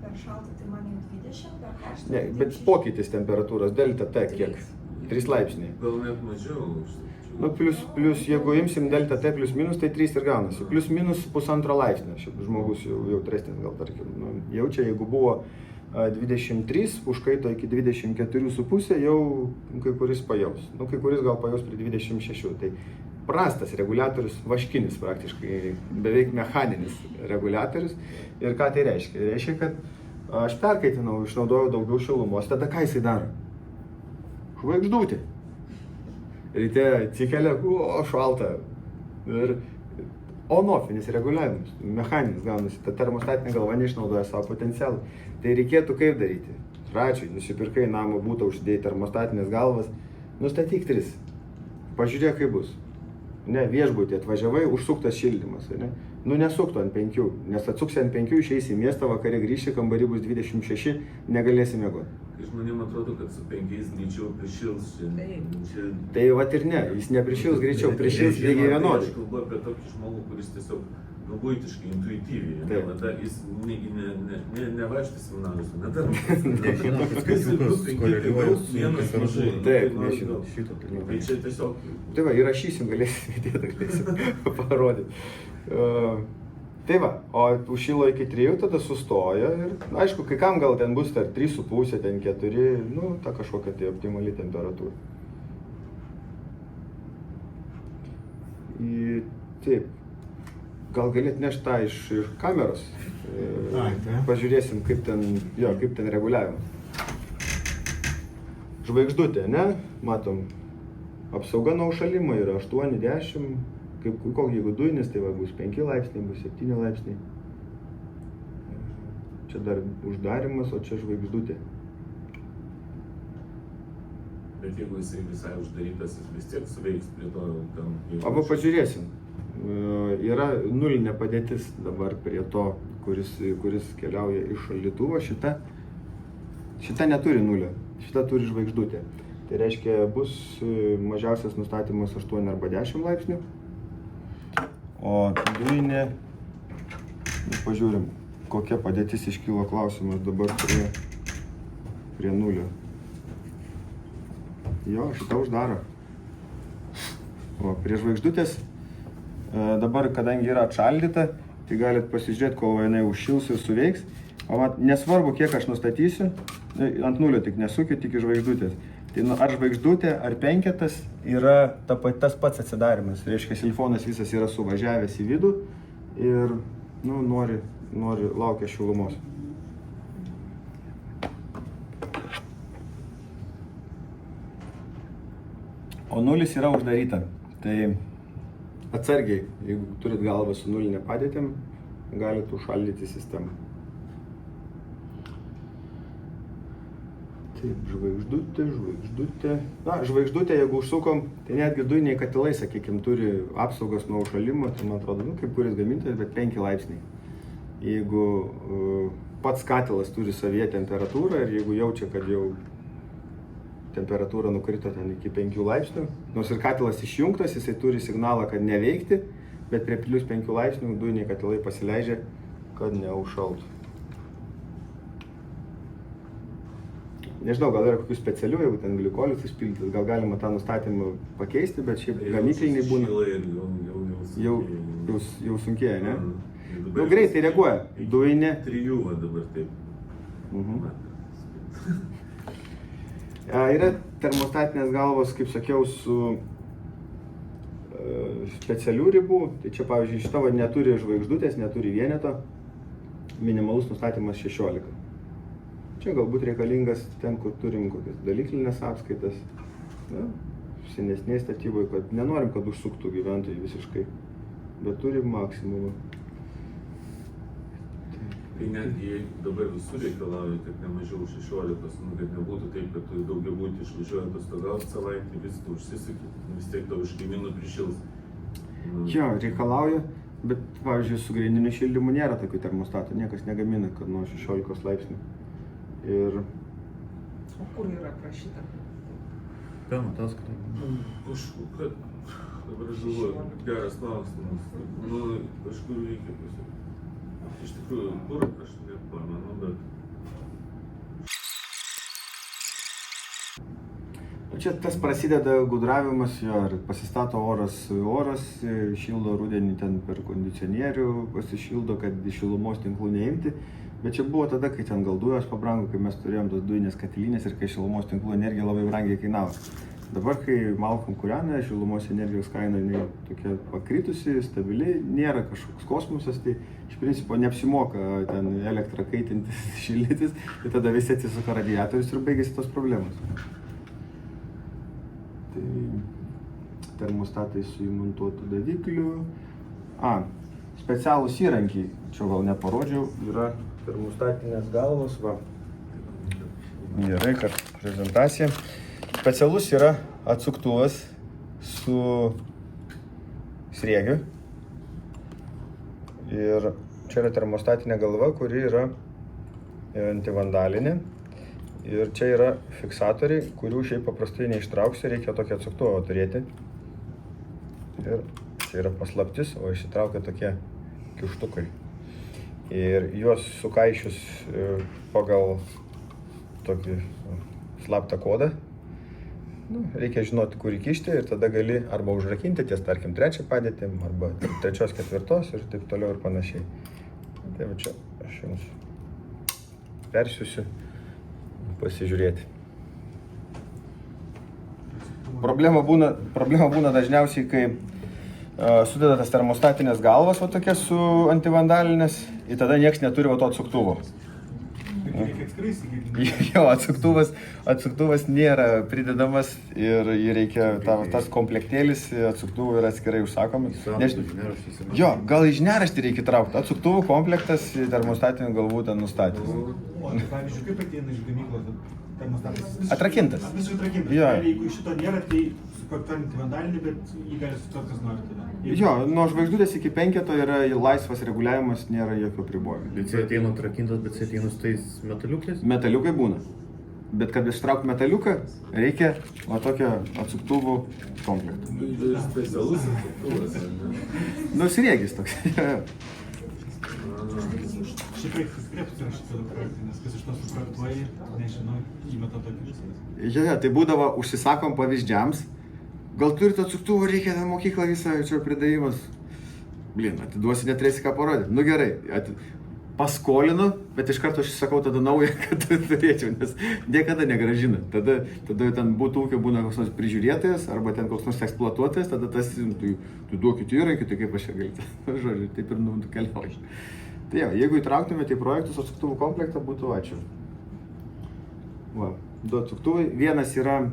Speaker 3: Per šaltą tai man jau 20, per karštą.
Speaker 1: Ne, bet pokytis temperatūros, delta T kiek? 3 laipsniai.
Speaker 2: Gal net mažiau.
Speaker 1: Nu, plius, jeigu imsim delta T plius minus, tai 3 ir gaunasi. Plius minus 1,5 laipsnio. Šiaip žmogus jau jautresnis gal tarkim. Nu, jaučia, jeigu buvo 23, užkaito iki 24,5, jau kai kuris pajaus. Nu, kai kuris gal pajaus prie 26. Tai prastas reguliatorius, vaškinis praktiškai, beveik mechaninis reguliatorius. Ir ką tai reiškia? Reiškia, kad aš perkaitinau, išnaudojau daugiau šilumos, tada ką jisai daro? Žvaigždutė. Ryte atsikelia, o šalta. Ir on-offinis reguliavimas, mechaninis gaunasi, ta termostatinė galva neišnaudoja savo potencialą. Tai reikėtų kaip daryti? Pradžioj, nusipirkai namo būtą, užsidėjai termostatinės galvas, nustatyk 3. Pažiūrėk, kaip bus. Ne, viešbutį atvažiavai, užsuktas šildymas, ne? Nu, nesuktų ant 5, nes atsuksi ant 5, išeisi į miestą, vakare grįžti, kambarį bus 26, negalėsi miegoti.
Speaker 2: Kai žmonėm atrodo, kad su 5 greičiau prišils čia.
Speaker 1: Tai vat ir ne, jis neprišils greičiau, prišils lygiai vienodai.
Speaker 2: Aš kalbu apie tokį žmogų, kuris tiesiog buitiškai, intuityviai, tada jis nevaikšto seminarus,
Speaker 4: Nežino, kad skaičiukas koreliuoja su
Speaker 2: vienas mažai.
Speaker 1: Taip, nežinau, šito tai
Speaker 2: Tai čia tiesiog.
Speaker 1: Tai va, įrašysim, galėsim parodyti. Tai va, o užšilo iki 3, tada sustoja ir, aišku, kai kam gal ten bus tarp 3,5, ten 4, nu, ta kažkokia tai optimali temperatūra. Taip, gal galėt nešti tą iš kameros, pažiūrėsim, kaip ten reguliavimas. Žvaigždutė, ne? Matom, apsauga nuo užšalimo yra 8-10, jeigu dujinis, tai va, bus 5 laipsniai, bus 7 laipsniai. Čia dar uždarimas, o čia žvaigždutė.
Speaker 2: Bet jeigu jisai visai uždarytas, jis vis tiek suveiks prie to tam...
Speaker 1: Arba pažiūrėsim. Yra nulinė padėtis dabar prie to, kuris keliauja iš šaldytuvo. Šita neturi nulio, šita turi žvaigždutę. Tai reiškia, bus mažiausias nustatymas 8 arba 10 laipsnių. O dujinė, pažiūrim, kokia padėtis iškilo klausimas dabar prie nulio. Jo, šitą uždaro. O prie žvaigždutės, dabar, kadangi yra atšaldyta, tai galit pasižiūrėti, kol jinai užšils ir suveiks. O nesvarbu, kiek aš nustatysiu, ant nulio tik nesukit, tik iš žvaigždutės. Tai ar žvaigždutė, ar penketas yra tas pats atsidarimas. Reiškia, silfonas visas yra suvažiavęs į vidų ir nori laukia šilumos. O nulis yra uždaryta. Tai atsargiai, jeigu turit galvą su nulinė padėtim, galite užšaldyti sistemą. Taip, žvaigždutė. Na, žvaigždutė, jeigu užsukom, tai netgi dujiniai katilai, sakykime, turi apsaugas nuo užšalimo, tai man atrodo, kaip kuris gamintojas, bet 5 laipsniai. Jeigu pats katilas turi savyje temperatūrą ir jeigu jaučia, kad jau temperatūra nukrito ten iki 5 laipsnių, nors ir katilas išjungtas, jisai turi signalą, kad neveikti, bet prie plius 5 laipsnių dujiniai katilai pasileidžia, kad neužšaltų. Nežinau, gal yra kokių specialių, jeigu ten glikolius išpildytas, gal galima tą nustatymą pakeisti, bet šiaip gamykliniai būna. Jau sunkėja, ne? Nu, greitai reaguoja. Dujinė.
Speaker 2: 3 va dabar taip.
Speaker 1: Yra termostatinės galvos, kaip sakiau, su specialių ribų. Tai čia, pavyzdžiui, šita neturi žvaigždutės, neturi vieneto. Minimalus nustatymas 16. Čia galbūt reikalingas ten, kur turim kokias dalyklinės apskaitas. Na, senesnėje statyboje, kad nenorim, kad užsuktų gyventojai visiškai, bet turim maksimumą.
Speaker 2: Tai netgi dabar visur reikalauja, kad ne mažiau 16, nu, kad nebūtų taip, kad tu daugiabutį išvažiuoji atostogauti savaitę, viską užsisakyti, vis tiek tau iš kaimynų prišils.
Speaker 1: Jo, reikalauja, bet, pavyzdžiui, su grindiniu šildymu nėra tokių termostatų, niekas negamina, kad nuo 16 laipsnių. Ir...
Speaker 5: O kur yra aprašyta?
Speaker 7: Pirma ataskaita.
Speaker 2: Kažkur, dabar aš galvoju, geras klausimas. Nu, kažkur reikia pasakyti. Iš tikrųjų, kur aš nepamenu, bet...
Speaker 1: Čia tas prasideda gudravimas, jo, ir pasistato oras, šildo rudenį ten per kondicionierių, pasišildo, kad šilumos tinklų neimti. Bet čia buvo tada, kai ten gal dujos pabrango, kai mes turėjom tos dujinės katilinės ir kai šilumos tinklų energija labai brangiai kainavo. Dabar, kai malkom kūrena, šilumos energijos kaina tokia pakritusi, stabili, nėra kažkoks kosmosas, tai iš principo neapsimoka ten elektrą kaitintis, šildytis, tai tada visi atsisuka radiatorius ir baigėsi tos problemos. Tai termostatai su įmontuotu davikliu. Specialūs įrankiai, čia gal neparodžiau, yra termostatinės galvos, va. Gerai, kad prezentacija. Specialus yra atsuktuvas su sriegiu. Ir čia yra termostatinė galva, kuri yra antivandalinė. Ir čia yra fiksatoriai, kurių šiaip paprastai neištrauksi, reikia tokį atsuktuvą turėti. Ir čia yra paslaptis, o išsitraukia tokie kištukai. Ir juos sukaišius pagal tokį slaptą kodą, reikia žinoti, kur įkišti ir tada gali arba užrakinti ties, tarkim, 3 padėtį, arba 3, 4 ir taip toliau ir panašiai. Tai va čia aš jums persiųsiu pasižiūrėti. Problema būna dažniausiai, kai sudeda tas termostatinės galvas, va tokias su antivandalinės, ir tada nieks neturi va to atsuktuvo.
Speaker 6: Reikia atskirai įsigyti.
Speaker 1: Jo, atsuktuvas nėra pridedamas ir jį reikia, tas komplektėlis atsuktuvų yra atskirai užsakomas. Jo, gal į žiniaraštį reikia traukti, atsuktuvų komplektas termostatinių galvų ten nustatys.
Speaker 6: O, tai pavyzdžiui, kaip ateina iš gamyklos termostatas?
Speaker 1: Atrakintas.
Speaker 6: Visiškai atrakintas.
Speaker 1: Jo.
Speaker 6: Jeigu šito nėra, tai sukontaktuojant vandalinį, bet jį gali sukontaktuoti, kas nori tada.
Speaker 1: Jo, nuo žvaigždutės iki 5 yra laisvas reguliavimas, nėra jokių apribojimų.
Speaker 7: Bet jis ateina atrakintas, bet jis ateina su tais metaliukais?
Speaker 1: Metaliukai būna. Bet kad ištraukti metaliuką, reikia va tokio atsuktuvų komplekto.
Speaker 2: Specialus atsuktuvas, ne?
Speaker 1: Nu, sriegis toks.
Speaker 6: Šiaip reikia susikrėpti šitą projektą, nes kas iš to suprojektuoja, nežinau, įmeta tokį visą.
Speaker 1: Jo, tai būdavo užsisakom pavyzdžiams. Gal turite atsuktuvų, reikia ten mokyklą visą, čia pridavimas. Atiduosi, neturėsi ką parodyti. Nu gerai, paskolinu, bet iš karto aš sakau tada naują, kad turėčiau, nes niekada negrąžina. Tada ten būtų ūkio būna koks nors prižiūrėtojas arba ten koks nors eksploatuotojas, tada tas, tu duokit įrankį, tai kaip aš čia galite. Žodžiu, taip ir nukeliauju. Tai jau, jeigu įtrauktumėte į projektus atsuktuvų komplektą, būtų ačiū. Va, 2 atsuktuvai, vienas yra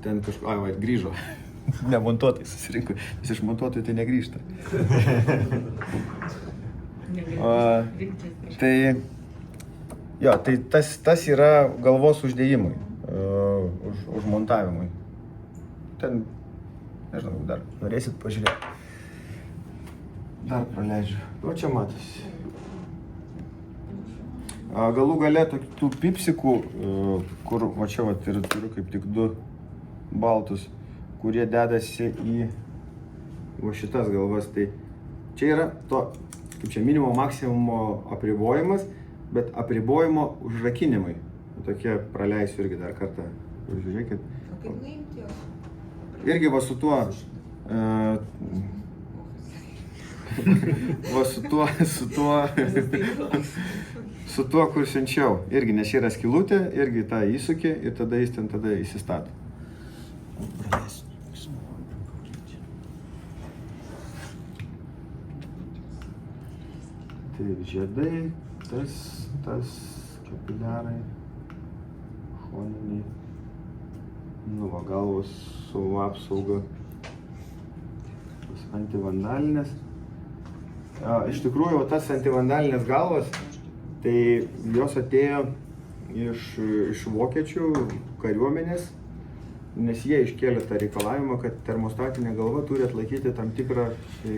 Speaker 1: ten kažko, grįžo. Nemontuotai susirinko, nes iš montuotojų tai negrįžta. Tai Jo, tai tas yra galvos uždėjimui, užmontavimui. Ten, nežinau, dar norėsit pažiūrėti. Dar praleidžiu. O čia matosi. Galų gale tų pipsikų, kur, va čia va, turiu kaip tik 2 baltus, kurie dedasi į va šitas galvas. Tai čia yra to, kaip čia, minimumo maksimumo apribojimas, bet apribojimo užrakinimai. Tokie praleisiu irgi dar kartą. Žiūrėkit.
Speaker 5: O kaip nuimti jos?
Speaker 1: Irgi va su tuo, va su tuo, kur siunčiau. Irgi, nes yra skylutė, irgi tą įsuki ir tada jis ten tada įsistato. Tai žiedai, tas kapiliarai, šoniniai, nu va, galvos su apsauga, tas antivandalinės. Iš tikrųjų, tas antivandalinės galvos, tai jos atėjo iš vokiečių kariuomenės, nes jie iškėlė tą reikalavimą, kad termostatinė galva turi atlaikyti tam tikrą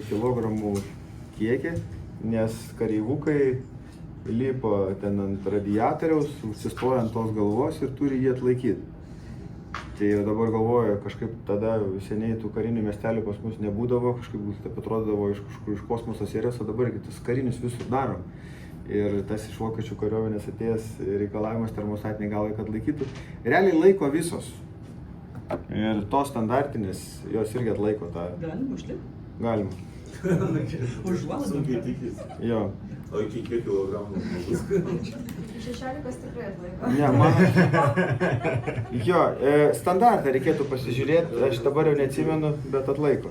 Speaker 1: kilogramų kiekį, nes kareivukai lipo ten ant radiatoriaus, užsistoja ant tos galvos ir turi jį atlaikyti. Tai dabar galvoju, kažkaip tada seniai tų karinių miestelių pas mus nebūdavo, kažkaip taip atrodydavo iš kosmoso serijos, o dabar tas karinius visur daro. Ir tas iš vokiečių kariuomenės atėjęs reikalavimas termostatinė galvai, kad laikytų. Realiai laiko visos. Ir tos standartinės, jos irgi atlaiko tą.
Speaker 5: Galima užlipti?
Speaker 1: Galima.
Speaker 5: Užuolaidą.
Speaker 2: Sunkiai tikis.
Speaker 1: Jo.
Speaker 2: O iki kiek kilogramų žmogus?
Speaker 3: 16 tikrai atlaiko.
Speaker 1: Ne, man. Jo, standartą reikėtų pasižiūrėti, aš dabar jau neatsimenu, bet atlaiko.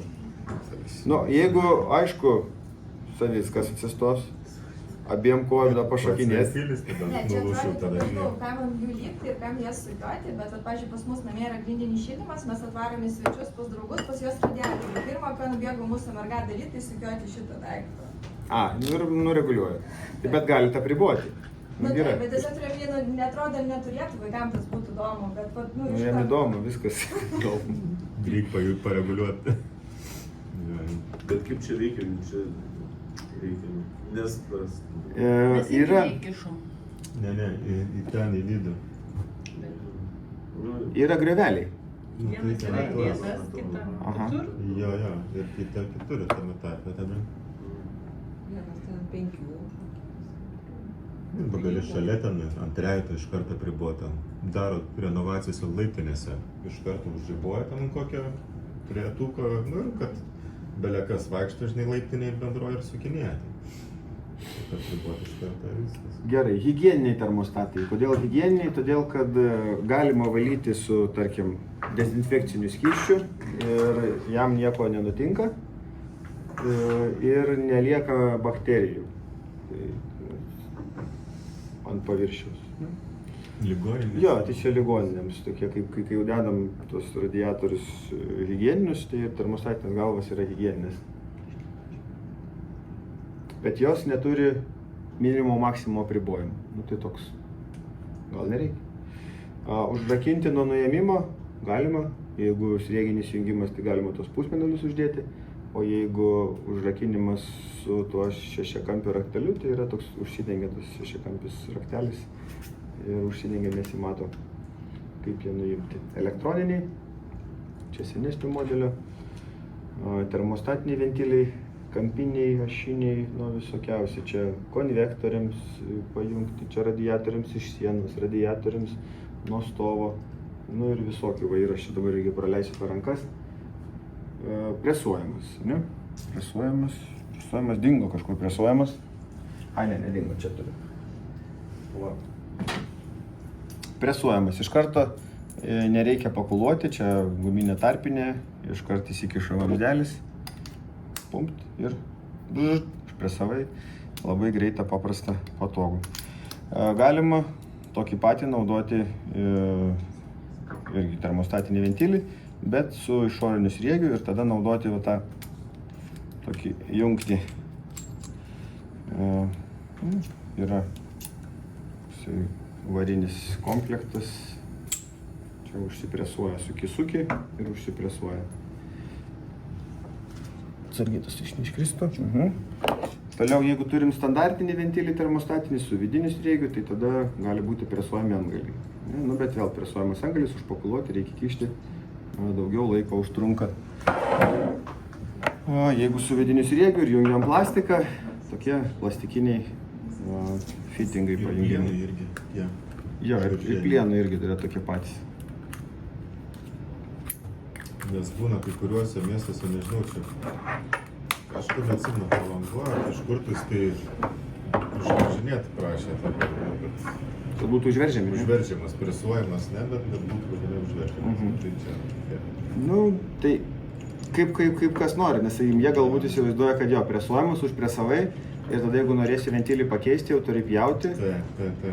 Speaker 1: Nu, jeigu, aišku, Savickas atsistos, abiem kojom da pašokinės.
Speaker 3: Ne, čia atrodo, nežinau, kam jų lipti ir kam jas sukioti, bet, pavyzdžiui, pas mus namie yra grindinis šildymas, mes atvarome svečius pas draugus, pas juos radiatorių. Pirmą, ką nubėgo mūsų merga daryti, tai sukioti šitą daiktą.
Speaker 1: Ir nureguliuoja. Tai bet galite apriboti.
Speaker 3: Nu, taip, bet tiesiog turėjau, netrodo, neturėtų vaikams tas būtų įdomu, bet, nu, iš
Speaker 1: Jam įdomu, viskas.
Speaker 4: Reikia pareguliuoti.
Speaker 2: Bet kaip čia reikia, reikia nesprast.
Speaker 1: Yra,
Speaker 4: Ne, į ten, į vidų.
Speaker 1: yra greveliai.
Speaker 5: Vienas yra įdėtas, kita
Speaker 1: Aha.
Speaker 5: kitur.
Speaker 4: Jo, ir kitur ir tame tarpe tada.
Speaker 5: Vienas ten 5.
Speaker 4: Ir gali šalia ten ant trejato iš karto pribota. Daro renovacijas laiptinėse. Iš karto užriboja ten kokią trejetuką, nu ir kad belekas vaikšto, žinai, laiptiniai bendroja ir sukinėja. Kad pribota iš karto ir viskas.
Speaker 1: Gerai, higieniniai termostatai. Kodėl higieniniai? Todėl, kad galima valyti su, tarkim, dezinfekciniu skysčiu ir jam nieko nenutinka ir nelieka bakterijų ant paviršiaus.
Speaker 4: Ligoninės?
Speaker 1: Jo, tai čia ligoninėms, tokie, kai jau dedam tos radiatorius higieninius, tai termostatinės galvos yra higieninės. Bet jos neturi minimumo maksimumo apribojimų. Nu tai toks, gal nereikia. Užrakinti nuo nuėmimo galima, jeigu srieginis jungimas, tai galima tos pusmenelius uždėti, o jeigu užrakinimas su tuo šešiakampiu rakteliu, tai yra toks užsidengia tas šešiakampis raktelis ir užsidengia, nesimato, kaip jie nuimti. Elektroniniai, čia senesnių modelio, termostatiniai ventiliai, kampiniai, ašiniai, nu visokiausi, čia konvektoriams pajungti, čia radiatoriams iš sienos, radiatoriams nuo stovo, nu ir visokių vairų, aš dabar irgi praleisiu per rankas. Presuojamas, ne? Presuojamas, dingo kažkur presuojamas. Ai, nedingo, čia turiu. Va. Presuojamas, iš karto nereikia pakuluoti, čia guminė tarpinė, iš karto įsikiša vamzdelis. Pumpt ir išpresavai, labai greitą, paprastą, patogų. Galima tokį patį naudoti irgi termostatinį ventilį, bet su išoriniu sriegiu ir tada naudoti va tą tokį jungtį. Yra Tai varinis komplektas. Čia užsipresuoja suki ir užsipresuoja. Atsargiai tas neiškristų. Toliau, jeigu turim standartinį ventilį termostatinį su vidiniu sriegiu, tai tada gali būti presuojami antgaliai. Nu, bet vėl presuojamas antgalis, užpakuliuoti reikia kišti, daugiau laiko užtrunka. O jeigu su vidiniu sriegiu ir jungiam plastiką, tokie plastikiniai fittingai pajungiami.
Speaker 4: Irgi, jie.
Speaker 1: Jo, ir plienai irgi yra tokie patys.
Speaker 4: Nes būna kai kuriuose miestuose, nežinau, čia kažkur neatsimenu Palangoj, kažkur tai užveržinėti prašė.
Speaker 1: Kad būtų užveržiami, ne?
Speaker 4: Užveržiamas, presuojamas, ne, bet būtų būtinai užveržiamas. Tai čia.
Speaker 1: Nu, tai kaip kas nori, nes jie galbūt įsivaizduoja, kad jo, presuojamas, užpresavai ir tada jeigu norėsi ventilį pakeisti, jau turi pjauti.
Speaker 4: Taip.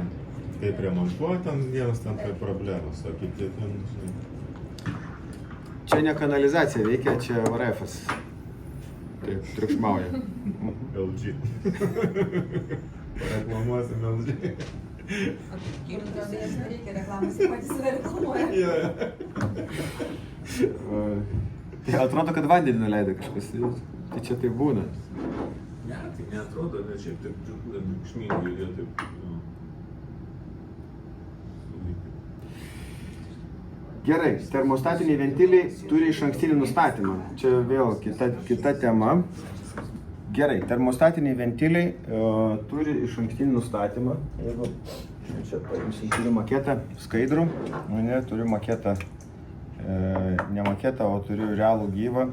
Speaker 4: Kaip remontuoja, ten vienas ten tai problemas, o kiti ten, žinai.
Speaker 1: Čia ne kanalizacija veikia, čia VRF-as. Taip, triukšmauja.
Speaker 4: LG. Reklamuosim LG.
Speaker 3: Reikia reklamas, jie patys save reklamuoja.
Speaker 1: Tai atrodo, kad vandenį nuleido kažkas. Tai čia tai būna.
Speaker 2: Ne, tai neatrodo, net šiaip taip triukšmingai jie taip.
Speaker 1: Gerai, termostatiniai ventiliai turi išankstinį nustatymą. Čia vėl kita tema. Gerai, termostatiniai ventiliai turi išankstinį nustatymą. Jeigu čia paimsim, turiu maketą skaidrų, turiu maketą, ne maketą, o turiu realų gyvą.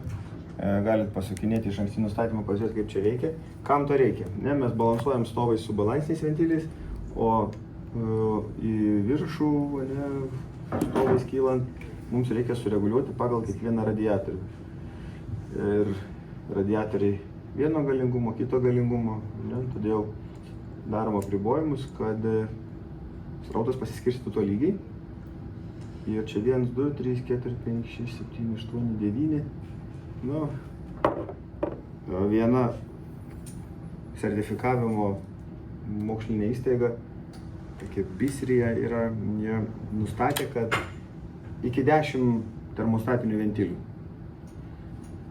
Speaker 1: Galit pasukinėti išankstinį nustatymą, pasižiūrėti, kaip čia veikia. Kam to reikia? Ne, mes balansuojam stovais su balansiniais ventiliais, o į viršų, stovais kylant, mums reikia sureguliuoti pagal kiekvieną radiatorių. Ir radiatoriai vieno galingumo, kito galingumo, todėl darom apribojimus, kad srautas pasiskirstytų tolygiai. Ir čia 1, 2, 3, 4, 5, 6, 7, 8, 9. Viena sertifikavimo mokslinė įstaiga, tokia Bisrija yra, jie nustatė, kad iki 10 termostatinių ventilių.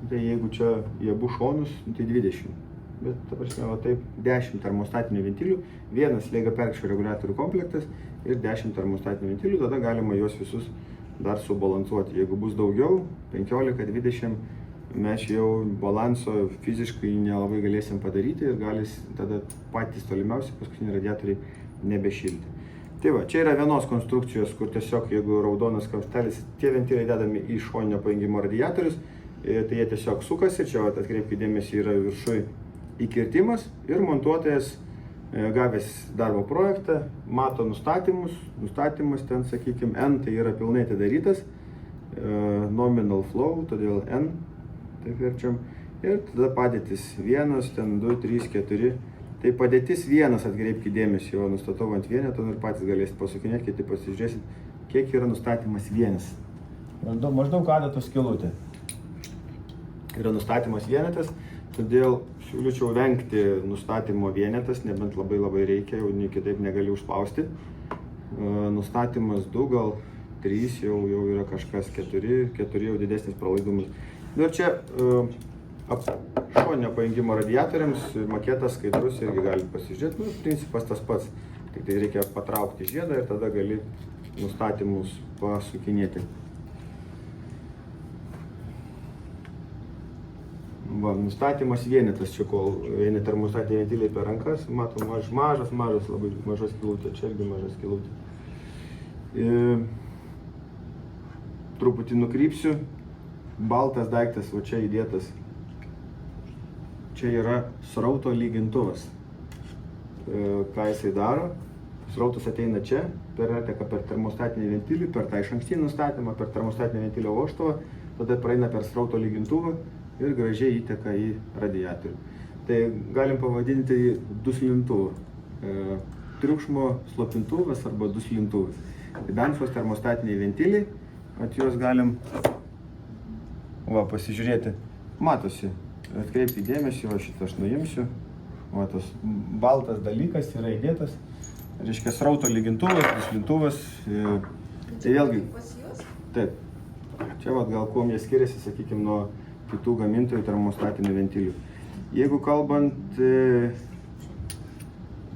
Speaker 1: Tai jeigu čia jie abu šonus, tai 20. Bet, ta prasme, taip, 10 termostatinių ventilių, vienas slėgio perkščio reguliatorių komplektas ir 10 termostatinių ventilių, tada galima juos visus dar subalansuoti. Jeigu bus daugiau, 15, 20, mes jau balanso fiziškai nelabai galėsim padaryti ir galis tada patys tolimiausi paskutiniai radiatoriai nebešilti. Tai va, čia yra vienos konstrukcijos, kur tiesiog, jeigu raudonas kamštelis, tie ventiliai dedami į šoninio pajungimo radiatorius, tai jie tiesiog sukasi, čia atkreipkite dėmesį, yra viršui įkirtimas ir montuotojas, gavęs darbo projektą, mato nustatymas ten, sakykime, N tai yra pilnai atidarytas, nominal flow, todėl N, taip verčiam, ir tada padėtis 1, ten 2, 3, 4, tai padėtis 1, atkreipkite dėmesį, jo nustatau ant vieneto ir patys galėsit pasukinėti, kiti pasižiūrėsit, kiek yra nustatymas 1. Maždaug adatos skylutė. Yra nustatymas vienetas, todėl siūlyčiau vengti nustatymo vienetas, nebent labai reikia, jau kitaip negali užspausti. Nustatymas 2, gal 3 jau yra kažkas, 4 jau didesnis pralaidumas. Ir čia šoninio pajungimo radiatoriams maketas skaidrus irgi galite pasižiūrėti, principas tas pats. Tik tai reikia patraukti žiedą ir tada gali nustatymus pasukinėti. Va, nustatymas vienetas, čia kol vieni termostatiniai ventiliai per rankas, matom, mažas, labai maža skylutė, čia irgi maža skylutė. Truputį nukrypsiu, baltas daiktas, va čia įdėtas. Čia yra srauto lygintuvas. Ką jisai daro? Srautas ateina čia, perteka per termostatinį ventilį, per tą išankstinį nustatymą, per termostatinį ventilio vožtuvą, tada praeina per srauto lygintuvą ir gražiai įteka į radiatorių. Tai galim pavadinti duslintuvu. Triukšmo slopintuvas arba duslintuvas. Tai Danfoss termostatiniai ventiliai, juos galim pasižiūrėti. Matosi, atkreipti dėmesį, šitą aš nuimsiu. Tas baltas dalykas yra įdėtas, reiškia srauto lygintuvas, duslintuvas. Tai vėlgi,
Speaker 3: Pas jūs?
Speaker 1: taip, čia vat, gal kuom jie skiriasi, sakykime, nuo kitų gamintojų termostatinių ventilių. Jeigu kalbant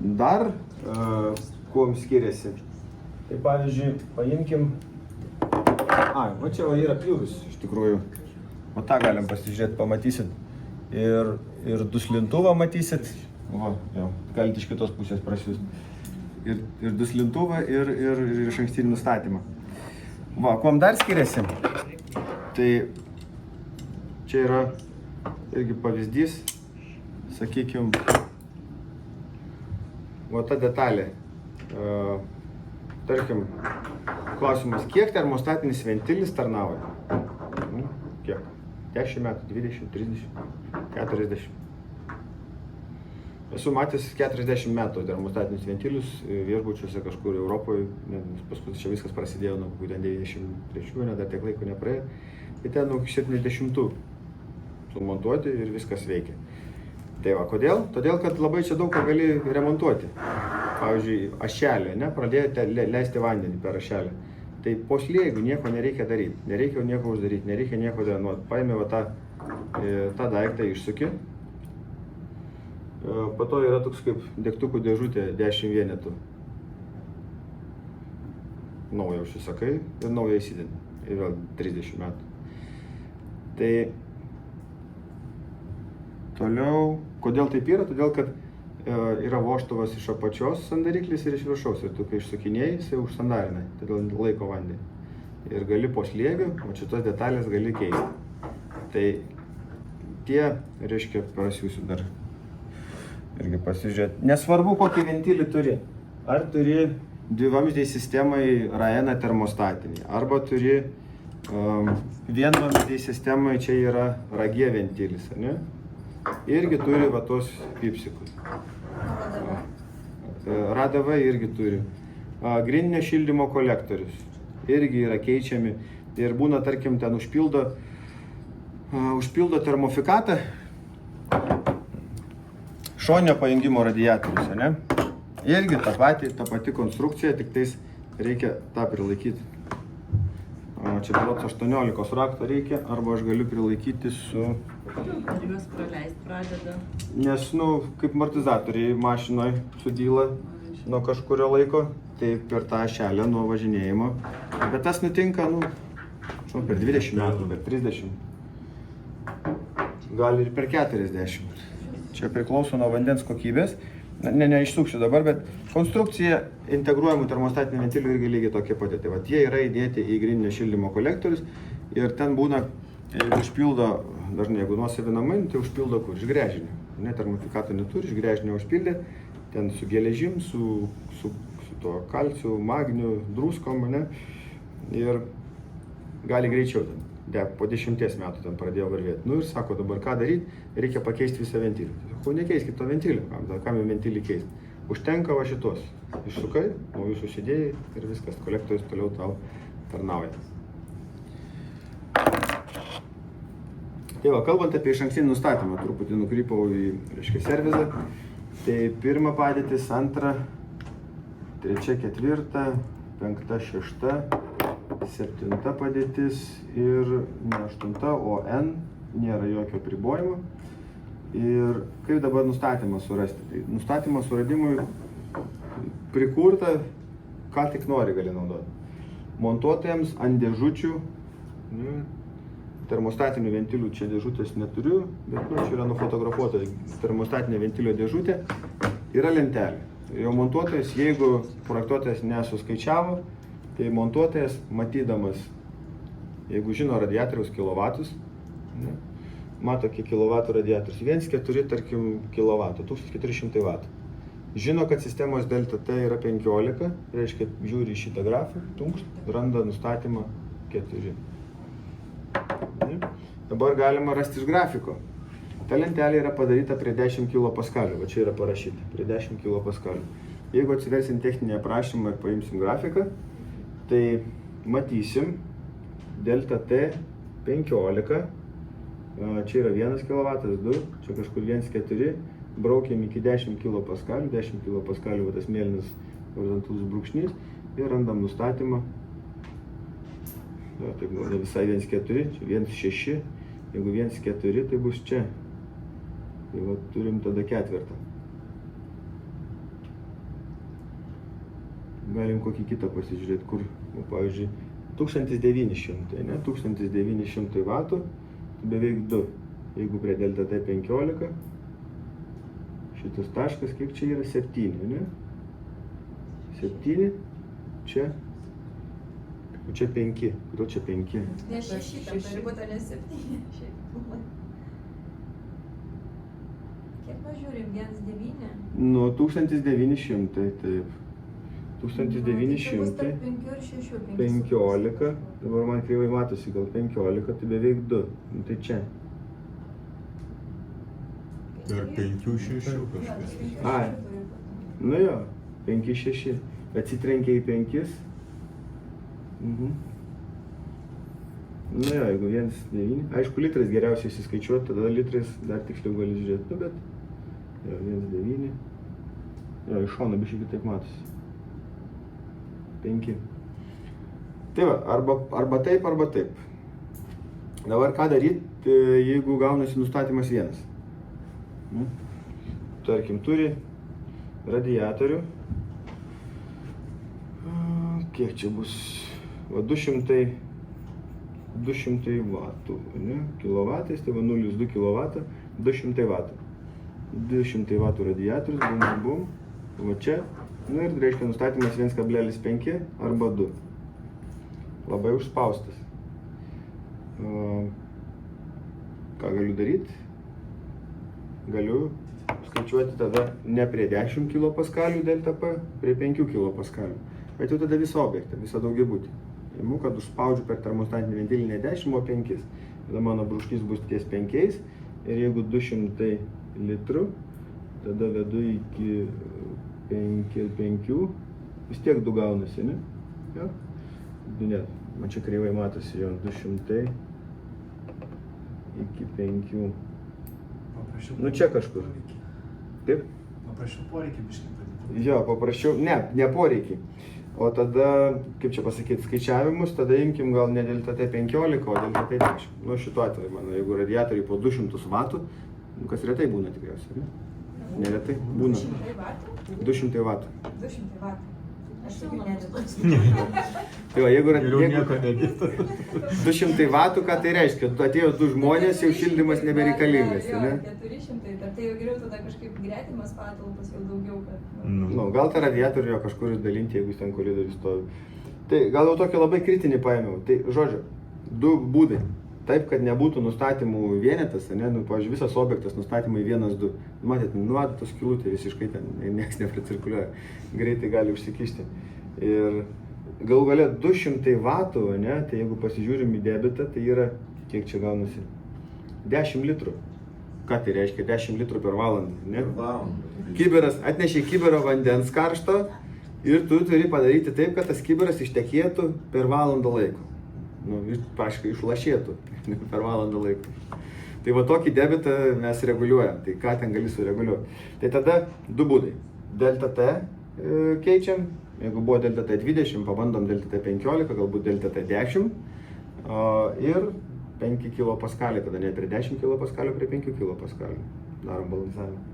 Speaker 1: dar, kuom skiriasi, tai pavyzdžiui, paimkim, va čia va yra pjūvis, iš tikrųjų, o tą galim pasižiūrėti, pamatysit, ir duslintuvą matysit, va, jau, galite iš kitos pusės prasiųsti, ir duslintuvą, ir išankstinį nustatymą. Va, kuom dar skiriasi, tai čia yra irgi pavyzdys, sakykime, va ta detalė. Tarkim, klausimas, kiek termostatinis ventilis tarnauja? Kiek? 10 metų, 20, 30, 40. Esu matęs 40 metų termostatinius ventilius viešbučiuose kažkur Europoje, nes paskui čia viskas prasidėjo nuo 93, net dar tiek laiko nepraėjo. Ir ten nuo 70 sumontuoti ir viskas veikia. Tai va, kodėl? Todėl, kad labai čia daug ką gali remontuoti. Pavyzdžiui, ašelė, pradėjote leisti vandenį per ašelę. Tai po slėgiu nieko nereikia daryti, nereikia nieko uždaryti, nereikia nieko dainuoti. Paėmė va tą daiktą išsuki. Po to yra toks kaip degtukų dėžutė 10 vienetų. Naują užsisakai ir naują įsidedi. Ir vėl 30 metų. Tai toliau, kodėl taip yra? Todėl, kad yra vožtuvas iš apačios sandariklis ir iš viršaus. Ir tu, kai išsukinėjai, jisai užsandarina, todėl laiko vandenį. Ir gali po slėgiu, o šitos detalės gali keisti. Tai tie, reiškia, prasiūsiu dar irgi pasižiūrėti. Nesvarbu, kokį ventilį turi. Ar turi dvivamzdžiai sistemai Raena termostatinį, arba turi vienvamzdžiai sistemai, čia yra Ragie ventilis, ne? Irgi turi va tos pipsikus. Radava irgi turi. Grindinio šildymo kolektorius irgi yra keičiami. Ir būna, tarkim, ten užpildo termofikatą šoninio pajungimo radiatorius, ne? Irgi ta pati konstrukcija, tik tais reikia tą prilaikyti. Čia berods 18 rakto reikia, arba aš galiu prilaikyti su...
Speaker 5: Ar juos praleist pradeda?
Speaker 1: Nes, kaip amortizatoriai mašinoje sudyla nuo kažkurio laiko, tai per tą ašelę nuo važinėjimo. Bet tas nutinka, per 20 metų, per 30. Gal ir per 40. Čia priklauso nuo vandens kokybės. Neišsuksiu dabar, bet konstrukcija integruojamų termostatinių ventilių irgi lygiai tokia pati. Tai vat, jie yra įdėti į grindinio šildymo kolektorius ir ten būna, jeigu užpildo, dažnai jeigu nuosavi namai, tai užpildo kur? Iš gręžinio. Termofikato neturi, iš gręžinio užpildė, ten su geležim, su to kalciu, magniu, druskom, ne? Ir gali greičiau ten. Po 10 metų ten pradėjo varvėti. Ir sako, dabar ką daryti, reikia pakeisti visą ventilį. Sakau, nekeiskit to ventilį, kam jau ventilį keisti. Užtenka va šitos. Išsukai, naujus užsidėjai ir viskas, kolektorius toliau tau tarnauja. Tai va, kalbant apie išankstinį nustatymą, truputį nukrypau į, servizą. Tai pirma padėtis, antra, trečia, ketvirta, penkta, šešta, 7 padėtis ir ne 8, o N, nėra jokio apribojimo. Ir kaip dabar nustatymą surasti? Tai nustatymą suradimui prikurta, ką tik nori gali naudoti. Montuotojams ant dėžučių, termostatinių ventilių čia dėžutės neturiu, bet čia yra nufotografuota termostatinė ventilio dėžutė, yra lentelė. Jau montuotojas, jeigu projektuotojas nesuskaičiavo, tai montuotojas, matydamas, jeigu žino radiatoriaus kilovatus, mato, kiek kilovatų radiatorius, 1,4, tarkim, kilovatų, 1400 vatų. Žino, kad sistemos delta T yra 15, reiškia, žiūri į šitą grafą, randa nustatymą 4. Dabar galima rasti iš grafiko. Ta lentelė yra padaryta prie 10 kilopaskalių, va čia yra parašyta, prie 10 kilopaskalių. Jeigu atsiversim techninį aprašymą ir paimsim grafiką, tai matysim delta T 15, čia yra 1 kW, 2, čia kažkur 1,4, braukiam iki 10 kilopaskalių, 10 kilopaskalių, tas mėlynas horizontalus brūkšnys ir randam nustatymą. Ja, taip, ne visai 1,4, čia 1,6, jeigu 1,4, tai bus čia. Tai va, turim tada ketvirtą. Galim kokį kitą pasižiūrėti, kur, nu, pavyzdžiui, 1900, ne, 1900 vatų, beveik 2. Jeigu prie delta T 15, šitas taškas, kiek čia yra 7, ne? 7, čia, o čia 5, kodėl čia 5?
Speaker 3: Nes 6 tam turi būti, ne 7. Kiek mes žiūrim, 1,9?
Speaker 1: Nu, 1900, taip. 1900, 15, dabar man kreivai matosi, gal 15, tai beveik 2, nu, tai čia.
Speaker 4: Per 5-6 kažkas.
Speaker 1: Ai, nu jo, 5-6, atsitrenkia į 5. Mhm. Nu jo, jeigu 1,9, aišku, litrais geriausiai įsiskaičiuoti, tada litrais dar tiksliau gali žiūrėti, nu bet, jo, 1,9, jo, iš šono biškai kitaip matosi. 5. Tai va, arba taip, arba taip. Dabar ką daryti, jeigu gaunasi nustatymas 1? Tarkim, turi radiatorių. Kiek čia bus? Va, 200 vatų, ne? Kilovatais, tai va 0,2 kilovatą, 200 vatų. 200 vatų radiatorius, bum, bum, va čia. Nu ir reiškia nustatymas 1,5 arba 2. Labai užspaustas. Ką galiu daryti? Galiu skaičiuoti tada ne prie 10 kilopaskalių delta P, prie 5 kilopaskalių. Bet jau tada visą objektą, visą daugiabutį. Imu, kad užspaudžiu per termostatinį ventilį ne 10, o 5. Tada mano brūkšnys bus ties 5 ir jeigu 200 litrų, tada vedu iki 5, vis tiek 2 gaunasi, ne? Jo? Ne, man čia kreivai matosi, jo, 200 iki 5. Nu čia kažkur. Taip?
Speaker 6: Paprašiau poreikį biškai padėti.
Speaker 1: Jo, paprašiau, ne poreikį. O tada, kaip čia pasakyti, skaičiavimus, tada imkim gal ne delta T 15, o delta T 10. Nu šituo atveju, mano, jeigu radiatoriai po 200 vatų, nu, kas retai būna tikriausiai, ne? Neretai būna. 200 vatų.
Speaker 3: 200 vatų. Aš jau nediduosiu.
Speaker 1: Tai va, jeigu
Speaker 4: Nieko nedėta.
Speaker 1: 200 vatų, ką tai reiškia? Atėjo 2 žmonės, jau šildymas nebereikalingas,
Speaker 3: jo,
Speaker 1: ne?
Speaker 3: 400, bet tai jau geriau tada kažkaip gretimas patalpas jau daugiau, kad...
Speaker 1: Nu, gal tą radiatorių jo kažkur dalinti, jeigu jis ten koridorius stovi. Tai gal jau tokį labai kritinį paėmiau. Tai, žodžiu, 2 būdai. Taip, kad nebūtų nustatymų vienetas, ne? Nu, pavyzdžiui, visas objektas nustatymai 1-2. Matėt, nu, tos skylutė visiškai ten nieks nepracirkuliuoja. Greitai gali užsikišti. Ir galų gale 200 vatų, ne? Tai jeigu pasižiūrim į debitą, tai yra, kiek čia gaunasi? 10 litrų. Ką tai reiškia 10 litrų per valandą, ne?
Speaker 2: Per valandą.
Speaker 1: Kibiras, atnešė kibirą vandens karšto ir tu turi padaryti taip, kad tas kibiras ištekėtų per valandą laiko. Nu, praškai išlašėtų per valandą laiko. Tai va tokį debitą mes reguliuojam, tai ką ten gali sureguliuoti. Tai tada 2 būdai. Delta T keičiam, jeigu buvo delta T 20, pabandom delta T 15, galbūt delta T 10 ir 5 kilopaskalių, tada ne prie 10 kilopaskalių, prie 5 kilopaskalių. Darom balansavimą.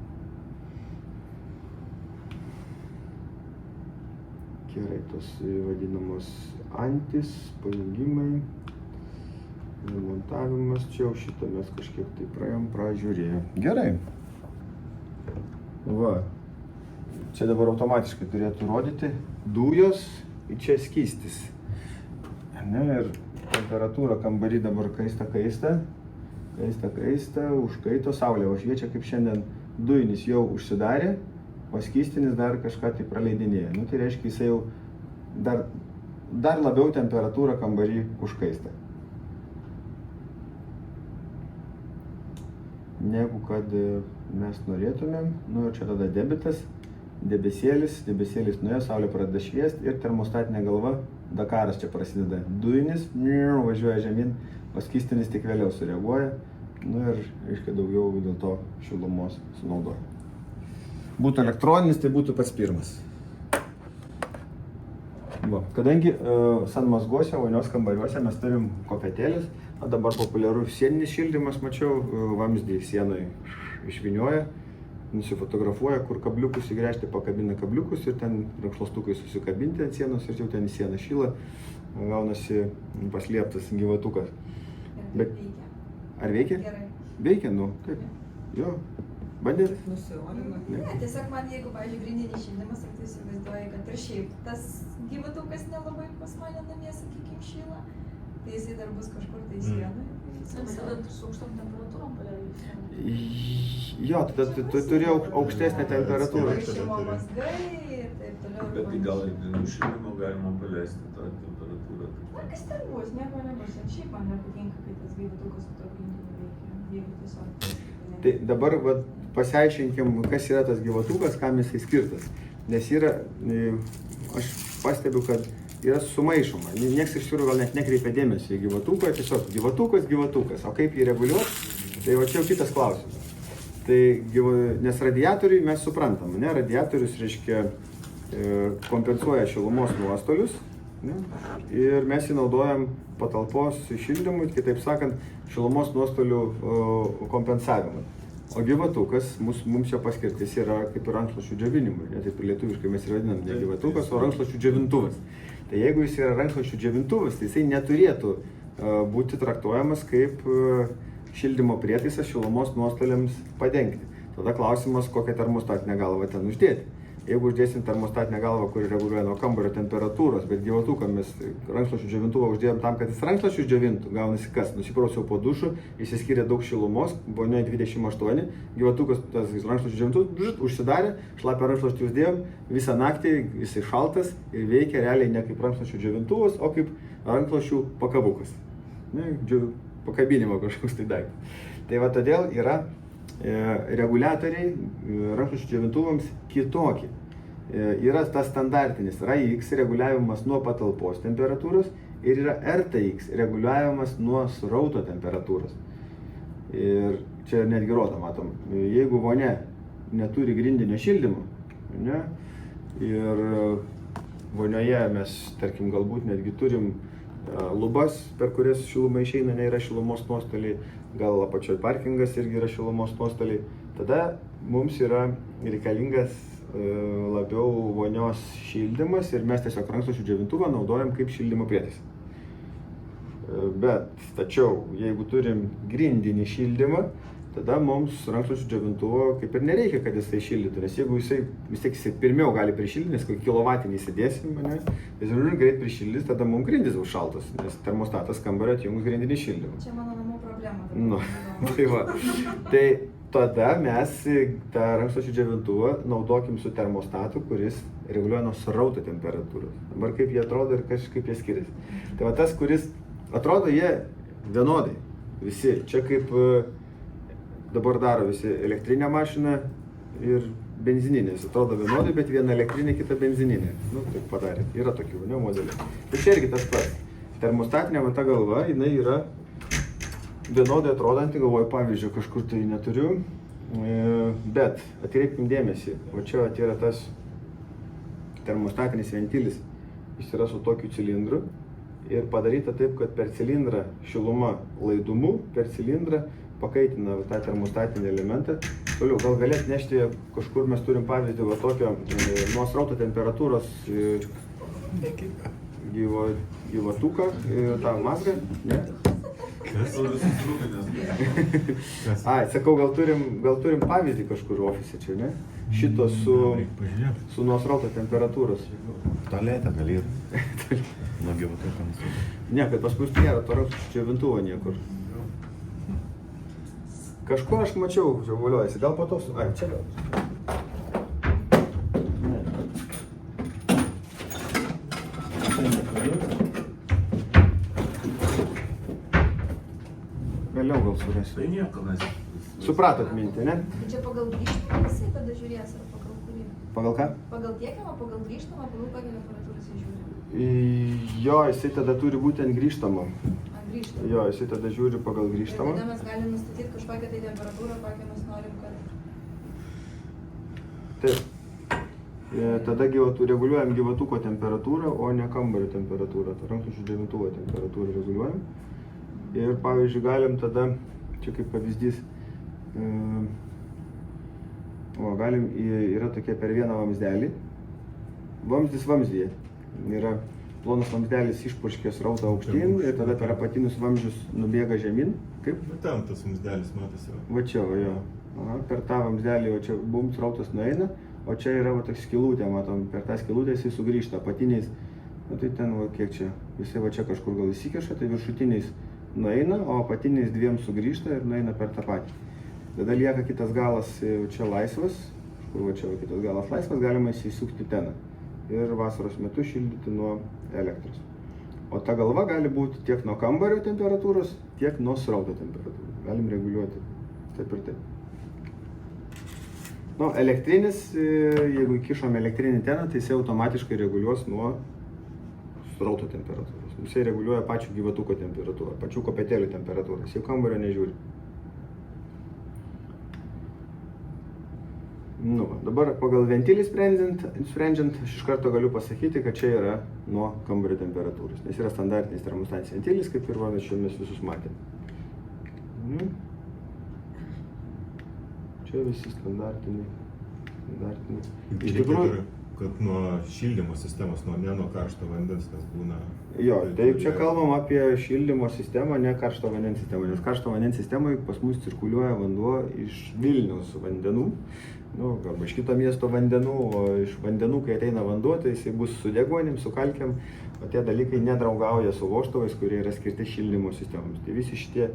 Speaker 1: Gerai, tos vadinamos antis, pajungimai, montavimas, čia jau šitą mes kažkiek tai pražiūrėjom. Gerai. Va, čia dabar automatiškai turėtų rodyti dujos ir čia skystis. Ne, ir temperatūra kambarį dabar kaista, užkaito, saulė va šviečia kaip šiandien, dujinis jau užsidarė, o skystinis dar kažką tai praleidinėja. Nu, tai reiškia, jisai jau dar labiau temperatūra kambarį užkaista. Negu kad mes norėtumėm. Nu ir čia tada debitas, debesėlis nuėjo, saulė pradeda šviesti ir termostatinė galva, Dakaras čia prasideda. Dujinis važiuoja žemyn, o skystinis tik vėliau sureaguoja. Nu ir, reiškia, daugiau dėl to šilumos sunaudoja. Būtų elektroninis, tai būtų pats pirmas. Va, kadangi San Mazguose, vonios kambariuose mes turim kopetėlis, o dabar populiaru sieninis šildymas, mačiau, vamzdį sienoj išvinioja, nusifotografuoja, kur kabliukus įgręžti, pakabina kabliukus ir ten rankšluostukai susikabinti ant sienos ir jau ten į sieną šyla, gaunasi paslėptas gyvatukas. Bet ar veikia?
Speaker 3: Gerai.
Speaker 1: Veikia, nu, kaip? Jo. Bandėt?
Speaker 5: Nusiolina.
Speaker 3: Ne, tiesiog man, jeigu, pavyzdžiui, grindinis šildymas, tai įsivaizduoju, kad ir šiaip tas gyvatukas nelabai pas mane namie, sakykime, šyla, tai jisai dar bus kažkur tai sienoj.
Speaker 5: Visada su aukštom temperatūrom paleidžiu.
Speaker 1: Jo, tada tu turi aukštesnę temperatūrą.
Speaker 3: Šilimo mazgai ir taip toliau.
Speaker 2: Bet tai gal ir grindų šildymo galima paleisti tą temperatūrą.
Speaker 3: Na, kas ten bus, nieko nebus. Ir šiaip man nepatinka, kai tas gyvatukas su to grindiniu veikia, jeigu tiesiog...
Speaker 1: Tai dabar pasiaiškinkim, kas yra tas gyvatukas, kam jisai skirtas. Nes yra, aš pastebiu, kad yra sumaišoma. Niekas iš tikrųjų gal net nekreipia dėmesio į gyvatuką, tiesiog gyvatukas, o kaip jį reguliuoti, tai va čia jau kitas klausimas. Tai, nes radiatoriui mes suprantam, ne, radiatorius reiškia kompensuoja šilumos nuostolius, ne, ir mes jį naudojam patalpos šildymui, kitaip sakant, šilumos nuostolių kompensavimui. O gyvatukas, mums čia paskirtis yra kaip ir rankšluosčių džiovinimui, ne, taip ir lietuviškai mes ir vadinam ne gyvatukas, o rankšluosčių džiovintuvas. Tai jeigu jis yra rankšluosčių džiovintuvas, tai jisai neturėtų būti traktuojamas kaip šildymo prietaisas šilumos nuostoliams padengti. Tada klausimas, kokią termostatinę galvą ten uždėti. Jeigu uždėsim termostatinę galvą, kuri reguliuoja nuo kambario temperatūros, bet gyvatuką mes rankšluosčių džiovintuvą uždėjom tam, kad jis rankšluosčius džiovintų, gaunasi kas? Nusiprausiau po dušu, išsiskyrė daug šilumos, vonioje 28, gyvatukas tas rankšluosčių džiovintuvas užsidarė, šlapią rankšluostį uždėjom, visą naktį jisai šaltas ir veikia realiai ne kaip rankšluosčių džiovintuvas, o kaip rankšluosčių pakabukas. Ne, pakabinimo kažkoks tai daiktas. Tai va todėl yra reguliatoriai rankšluosčių džiovintuvams kitokie. Yra tas standartinis RAIX reguliavimas nuo patalpos temperatūros ir yra RTX reguliavimas nuo srauto temperatūros. Ir čia netgi rodo, matom, jeigu vonia neturi grindinio šildymo, ne, ir vonioje mes, tarkim, galbūt netgi turim lubas, per kurias šiluma išeina, ne, yra šilumos nuostoliai, gal apačioj parkingas irgi yra šilumos nuostoliai, tada mums yra reikalingas labiau vonios šildymas ir mes tiesiog rankšluosčių džiovintuvą naudojam kaip šildymo prietaisą. Bet, tačiau, jeigu turim grindinį šildymą, tada mums rankšluosčių džiovintuvo kaip ir nereikia, kad jisai šildytų, nes jeigu jisai vis tiek jisai pirmiau gali prišildyti, nes kokį kilovatinį įsidėsim, ne, jis greit prišildys, tada mums grindys bus šaltas, nes termostatas kambario atjungus grindinį šildymą.
Speaker 3: Čia mano namų problema.
Speaker 1: Nu, tai va. Tai tada mes tą rankšluosčių džiovintuvą naudokim su termostatu, kuris reguliuoja nuo srauto temperatūros. Dabar kaip jie atrodo ir kaip jie skiriasi. Tai va tas, kuris atrodo jie vienodai, visi. Čia kaip dabar daro visi elektrinę mašiną ir benzininės. Atrodo vienodai, bet viena elektrinė, kita benzininė. Nu, taip padarė. Yra tokių, ne, modelių. Tai čia irgi tas pats. Termostatinė va ta galva, jinai yra vienodai atrodanti, galvoju, pavyzdžiui, kažkur tai neturiu, bet atkreipkim dėmesį, o čia yra tas termostatinis ventilis, jis yra su tokiu cilindru ir padaryta taip, kad per cilindrą šiluma laidumu, per cilindrą pakaitina tą termostatinį elementą. Toliau, gal galėt nešti, kažkur mes turim pavyzdį va tokio nuo srauto temperatūros gyvatuką, tą mazgą, ne? Ai, sakau, gal turim pavyzdį kažkur ofise čia, ne? Šito su nuo srauto temperatūros.
Speaker 7: Tualete gali ir. Nuo gyvatuko nusipirkti.
Speaker 1: Ne, kad pas mus nėra to rankšluosčių džiovintuvo niekur. Kažkur aš mačiau, žiavuliuojasi, gal po to ai, čia gal. Vėliau gal surasiu.
Speaker 2: Tai nieko mes.
Speaker 1: Supratot mintį, ne?
Speaker 3: Tai čia pagal grįžtamą jisai tada žiūrės, ar pagal kurį?
Speaker 1: Pagal ką?
Speaker 3: Pagal tiekiamą, pagal grįžtamą, pagal kokią temperatūrą jisai žiūri?
Speaker 1: Jo, jisai tada turi būti ant grįžtamo.
Speaker 3: Ant grįžtamą?
Speaker 1: Jo, jisai tada žiūri pagal
Speaker 3: Ir
Speaker 1: grįžtamą.
Speaker 3: tada mes galim nustatyti kažkokią tai temperatūrą, kokią mes norim, kad...
Speaker 1: Taip. Tada reguliuojam gyvatuko temperatūrą, o ne kambario temperatūrą. Tai rankšluosčio džiovintuvo temperatūrą reguliuojam. Ir pavyzdžiui, galim tada, čia kaip pavyzdys, yra tokie per vieną vamzdelį. Vamzdis vamzdyje. Yra plonas vamzdelis išpurškė srautą aukštyn ir tada per apatinius vamzdžius nubėga žemyn. Kaip?
Speaker 4: Ten tas vamzdelis matosi.
Speaker 1: Va čia, jo. Per tą vamzdelį, o čia bum srautas nueina, o čia yra va toks skylutė, matom, per tą skylutę jisai sugrįžta apatiniais, tai ten va kiek čia, jisai va čia kažkur gal įsikeša, tai viršutiniais nueina, o apatiniais dviem sugrįžta ir nueina per tą patį. Tada lieka kitas galas čia laisvas, kur va čia va kitas galas laisvas, galima įsisukti ten ir vasaros metu šildyti nuo elektros. O ta galva gali būti tiek nuo kambario temperatūros, tiek nuo srauto temperatūros. Galim reguliuoti taip ir taip. Nu, elektrinis, jeigu įkišom elektrinį teną, tai jisai automatiškai reguliuos nuo srauto temperatūros. Jisai reguliuoja pačių gyvatuko temperatūrą, pačių kopėtėlių temperatūrą. Jis jau kambario nežiūri. Nu, dabar pagal ventilį sprendžiant, aš iš karto galiu pasakyti, kad čia yra nuo kambario temperatūros. Nes yra standartinis termostatinis ventilis, kaip ir čia mes visus matėme. Čia visi standartiniai. Iš tikrųjų,
Speaker 4: kad nuo šildymo sistemos, ne nuo karšto vandens, kas būna.
Speaker 1: Jo, taip čia kalbam apie šildymo sistemą, ne karšto vandens sistemą, nes karšto vandens sistemoje pas mus cirkuliuoja vanduo iš Vilniaus vandenų, arba iš kito miesto vandenų, o iš vandenų, kai ateina vanduo, tai jisai bus su deguonim, su kalkiam, o tie dalykai nedraugauja su vožtuvais, kurie yra skirti šildymo sistemoms. Tai visi šitie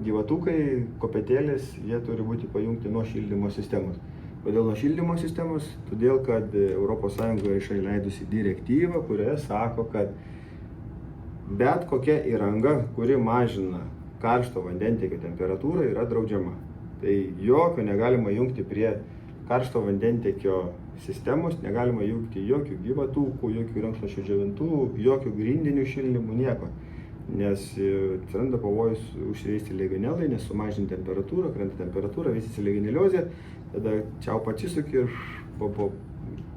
Speaker 1: gyvatukai, kopėtėlės, jie turi būti pajungti nuo šildymo sistemos. Kodėl nuo šildymo sistemos? Todėl, kad ES išleidusi direktyvą, kurioje sako, kad bet kokia įranga, kuri mažina karšto vandentiekio temperatūrą, yra draudžiama. Tai jokio negalima jungti prie karšto vandentiekio sistemos, negalima jungti jokių gyvatukų, jokių rankšluosčio džiovintuvų, jokių grindinių šildymų, nieko. Nes atsiranda pavojus užsiveisti legionelai, nes sumažinti temperatūrą, krenta temperatūra, vystysi legioneliozė, tada čiaupa atsisuki ir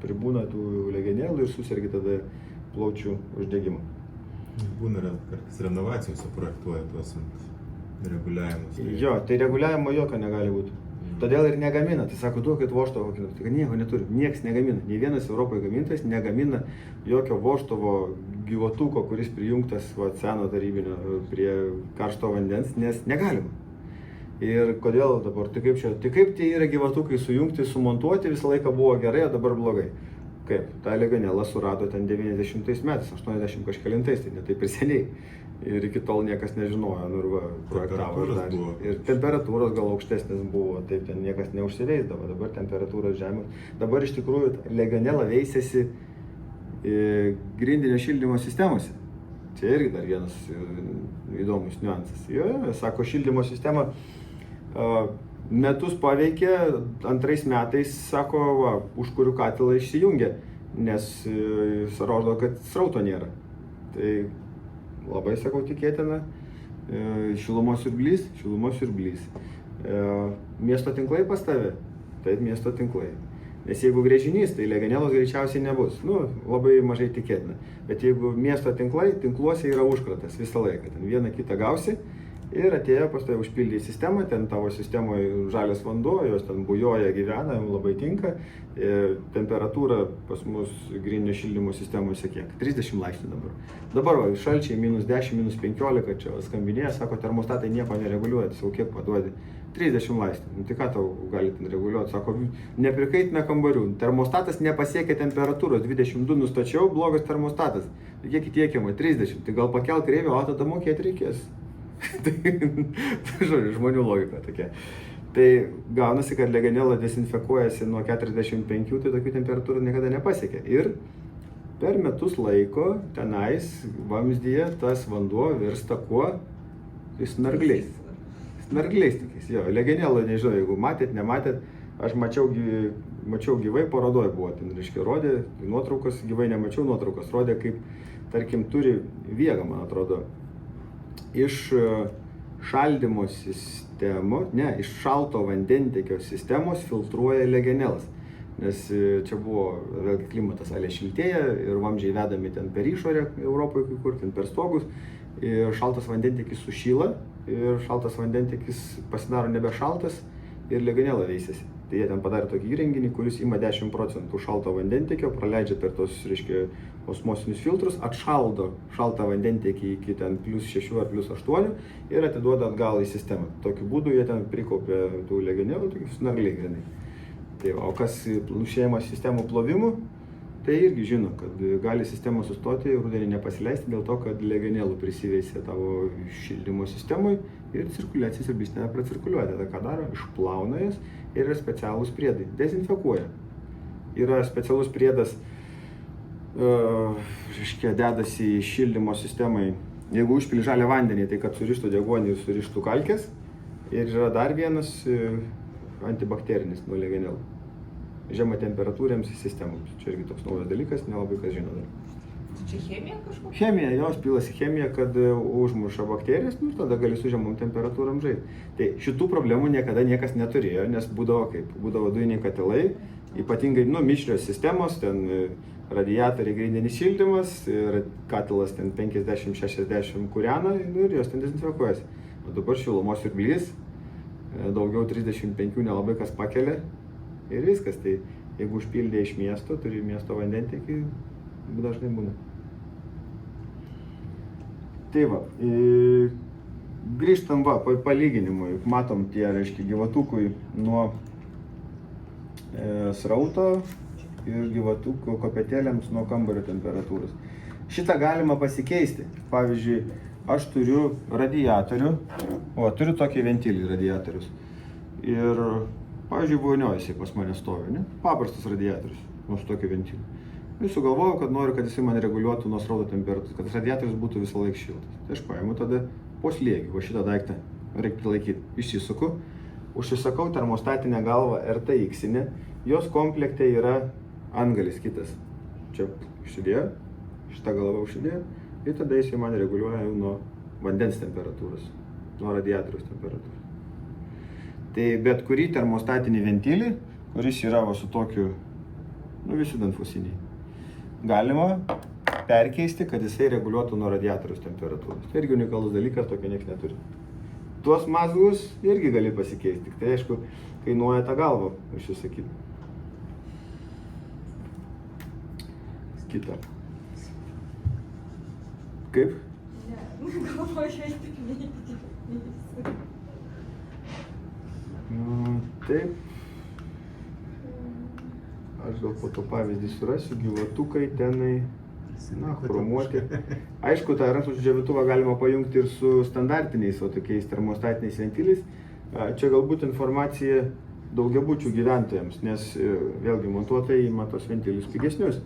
Speaker 1: pribūna tų legionelų ir susergi tada plaučių uždegimą.
Speaker 4: Būna kartais renovacijos suprojektuoja tuos reguliavimus.
Speaker 1: Jo, tai reguliavimo jokio negali būti. Todėl ir negamina. Tai sako, duokit vožtuvo, tai nieko neturi, nieks negamina. Nei vienas Europoje gamintojas negamina jokio vožtuvo gyvatuko, kuris prijungtas seno tarybinio prie karšto vandens, nes negalima. Ir kodėl dabar, tai kaip tie yra gyvatukai sujungti, sumontuoti, visą laiką buvo gerai, o dabar blogai. Kaip? Ta legionelą surado ten 90 metais, 80 kažkelintais, tai ne taip ir seniai. Ir iki tol niekas nežinojo, ir projektavo. Ir temperatūros gal aukštesnės buvo, taip ten niekas neužsiveisdavo, dabar temperatūros žemės. Dabar iš tikrųjų legionela veisėsi grindinio šildymo sistemose. Čia irgi dar vienas įdomus niuansas. Sako, šildymo sistema metus paveikė, antrais metais, sako, užkurių katilą išsijungė, nes rodo, kad srauto nėra. Tai labai, sakau, tikėtina, šilumos siurblys. Miesto tinklai pas tave? Taip, miesto tinklai. Nes jeigu gręžinys, tai legionelos greičiausiai nebus. Labai mažai tikėtina. Bet jeigu miesto tinkluose yra užkratas visą laiką, ten vieną kitą gausi ir atėjo pas tave užpildyti sistemą, ten tavo sistemoje žalias vanduo, jos ten bujoja, gyvena, jums labai tinka. Temperatūra pas mus grindinio šildymo sistemose kiek? 30 laipsnių dabar. Dabar šalčiai -10, -15, čia skambinėja, sako, termostatai nieko nereguliuoja, savo kiek paduodi. 30 laipsnių. Tai ką tau gali ten reguliuoti? Sako, neprikaitina kambarių. Termostatas nepasiekia temperatūros. 22 nustačiau, blogas termostatas. Tai kiek įtiekiama? 30. Tai gal pakelk kreivę, o tada mokėti reikės. Tai žodžiu, žmonių logika tokia. Tai gaunasi, kad legionela dezinfekuojasi nuo 45, tai tokių temperatūrų niekada nepasiekia. Ir per metus laiko tenais vamzdyje tas vanduo virsta kuo? Snargliais. Snargliais tokiais, jo. Legionela, nežinau, jeigu matėt, nematėt, aš mačiau gyvai, parodoj buvo, ten, reiškia, rodė nuotraukos, gyvai nemačiau nuotraukos, rodė, kaip, tarkim, turi viegą, man atrodo, iš šaldymo sistemos, iš šalto vandentiekio sistemos filtruoja legionelas. Nes čia buvo vėlgi klimatas alė šiltėja ir vamzdžiai vedami ten per išorę Europoje, kai kur ten per stogus. Ir šaltas vandentekis sušyla ir šaltas vandentekis pasidaro nebešaltas ir legionela veisiasi. Tai jie ten padarė tokį įrenginį, kuris ima 10% šalto vandentekio, praleidžia per tos, reiškia, osmosinius filtrus, atšaldo šaltą vandentekį iki ten +6 ar +8 ir atiduoda atgal į sistemą. Tokiu būdu jie ten prikaupė tų legionelų, tokius snargliai grinai. Tai, o kas užsiema sistemų plovimu, tai irgi žino, kad gali sistema sustoti ir rudenį nepasileisti dėl to, kad legionelų prisiveisė tavo šildymo sistemui ir cirkuliacija siurbys nepracirkuliuoja. Tada ką daro? Išplauna jas ir yra specialūs priedai. Dezinfekuoja. Yra specialus priedas, dedasi į šildymo sistemai. Jeigu užpili žalią vandenį, tai kad surištų deguonį ir surištų kalkės. Ir yra dar vienas antibakterinis nuo legionelų. Žema temperatūriams sistemoms. Čia irgi toks naujas dalykas, nelabai kas žino dar.
Speaker 5: Čia chemija kažkokia?
Speaker 1: Chemija, jos pilasi chemija, kad užmuša bakterijas, nu ir tada gali su žemom temperatūram žaisti. Tai šitų problemų niekada niekas neturėjo, nes būdavo kaip? Būdavo dujiniai katilai, ypatingai mišrios sistemos, ten radiatoriai, grindinis šildymas ir katilas ten 50-60 kūrena ir jos ten dezinfekuojasi. O dabar šilumos siurblys, daugiau 35 nelabai kas pakelia. Ir viskas, tai jeigu užpildė iš miesto, turi miesto vandentekį, dažnai būna. Tai va, grįžtam palyginimui, matom tie, reiškia, gyvatukui nuo srauto ir gyvatukų kopėtėlėms nuo kambario temperatūros. Šitą galima pasikeisti. Pavyzdžiui, aš turiu radiatorių, turiu tokį ventilį radiatorius. Ir pavyzdžiui, vonioje jisai pas mane stovi, ne? Paprastas radiatorius, su tokiu ventiliu. Ir sugalvojau, kad noriu, kad jisai man reguliuotų nuo srauto temperatūros, kad radiatorius būtų visą laiką šiltas. Tai aš paimu tada po slėgį, va šitą daiktą reikia prilaikyti. Išsisuku, užsisakau termostatinę galvą RTX-inę, jos komplekte yra antgalis kitas. Čia užsidėjo, šitą galvą užsidėjo ir tada jisai man reguliuoja nuo vandens temperatūros, nuo radiatoriaus temperatūros. Tai bet kurį termostatinį ventilį, kuris yra su tokiu, visi danfusiniai, galima perkeisti, kad jisai reguliuotų nuo radiatoriaus temperatūros. Tai irgi unikalus dalykas, tokio niekas neturi. Tuos mazgus irgi gali pasikeisti, tik tai aišku, kainuoja tą galvą užsisakyti. Kita. Kaip?
Speaker 3: Ne, galvoju, tik neįtikėjau.
Speaker 1: Taip. Aš gal po to pavyzdį surasiu, gyvatukai tenai, chromuoti. Aišku, tą rankšluosčių džiovintuvą galima pajungti ir su standartiniais, tokiais termostatiniais ventiliais. Čia galbūt informacija daugiabučių gyventojams, nes vėlgi montuotojai ima tos ventilius pigesnius,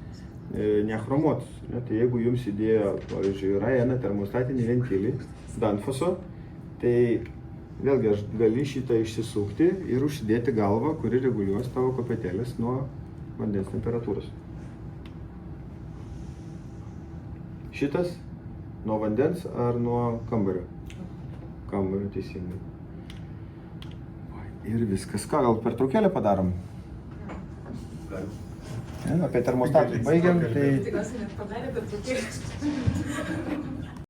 Speaker 1: nechromuotus. Tai jeigu jums įdėjo, pavyzdžiui, Rajena termostatinį ventilį Danfoso, tai vėlgi aš gali šitą išsisukti ir užsidėti galvą, kuri reguliuos tavo kopėtėlės nuo vandens temperatūros. Šitas nuo vandens ar nuo kambario? Kambario, teisingai. Ir viskas. Ką, gal pertraukėlę padarom? Apie termostatus baigiam, tai...
Speaker 5: Tikriausiai net padarė, bet tokie.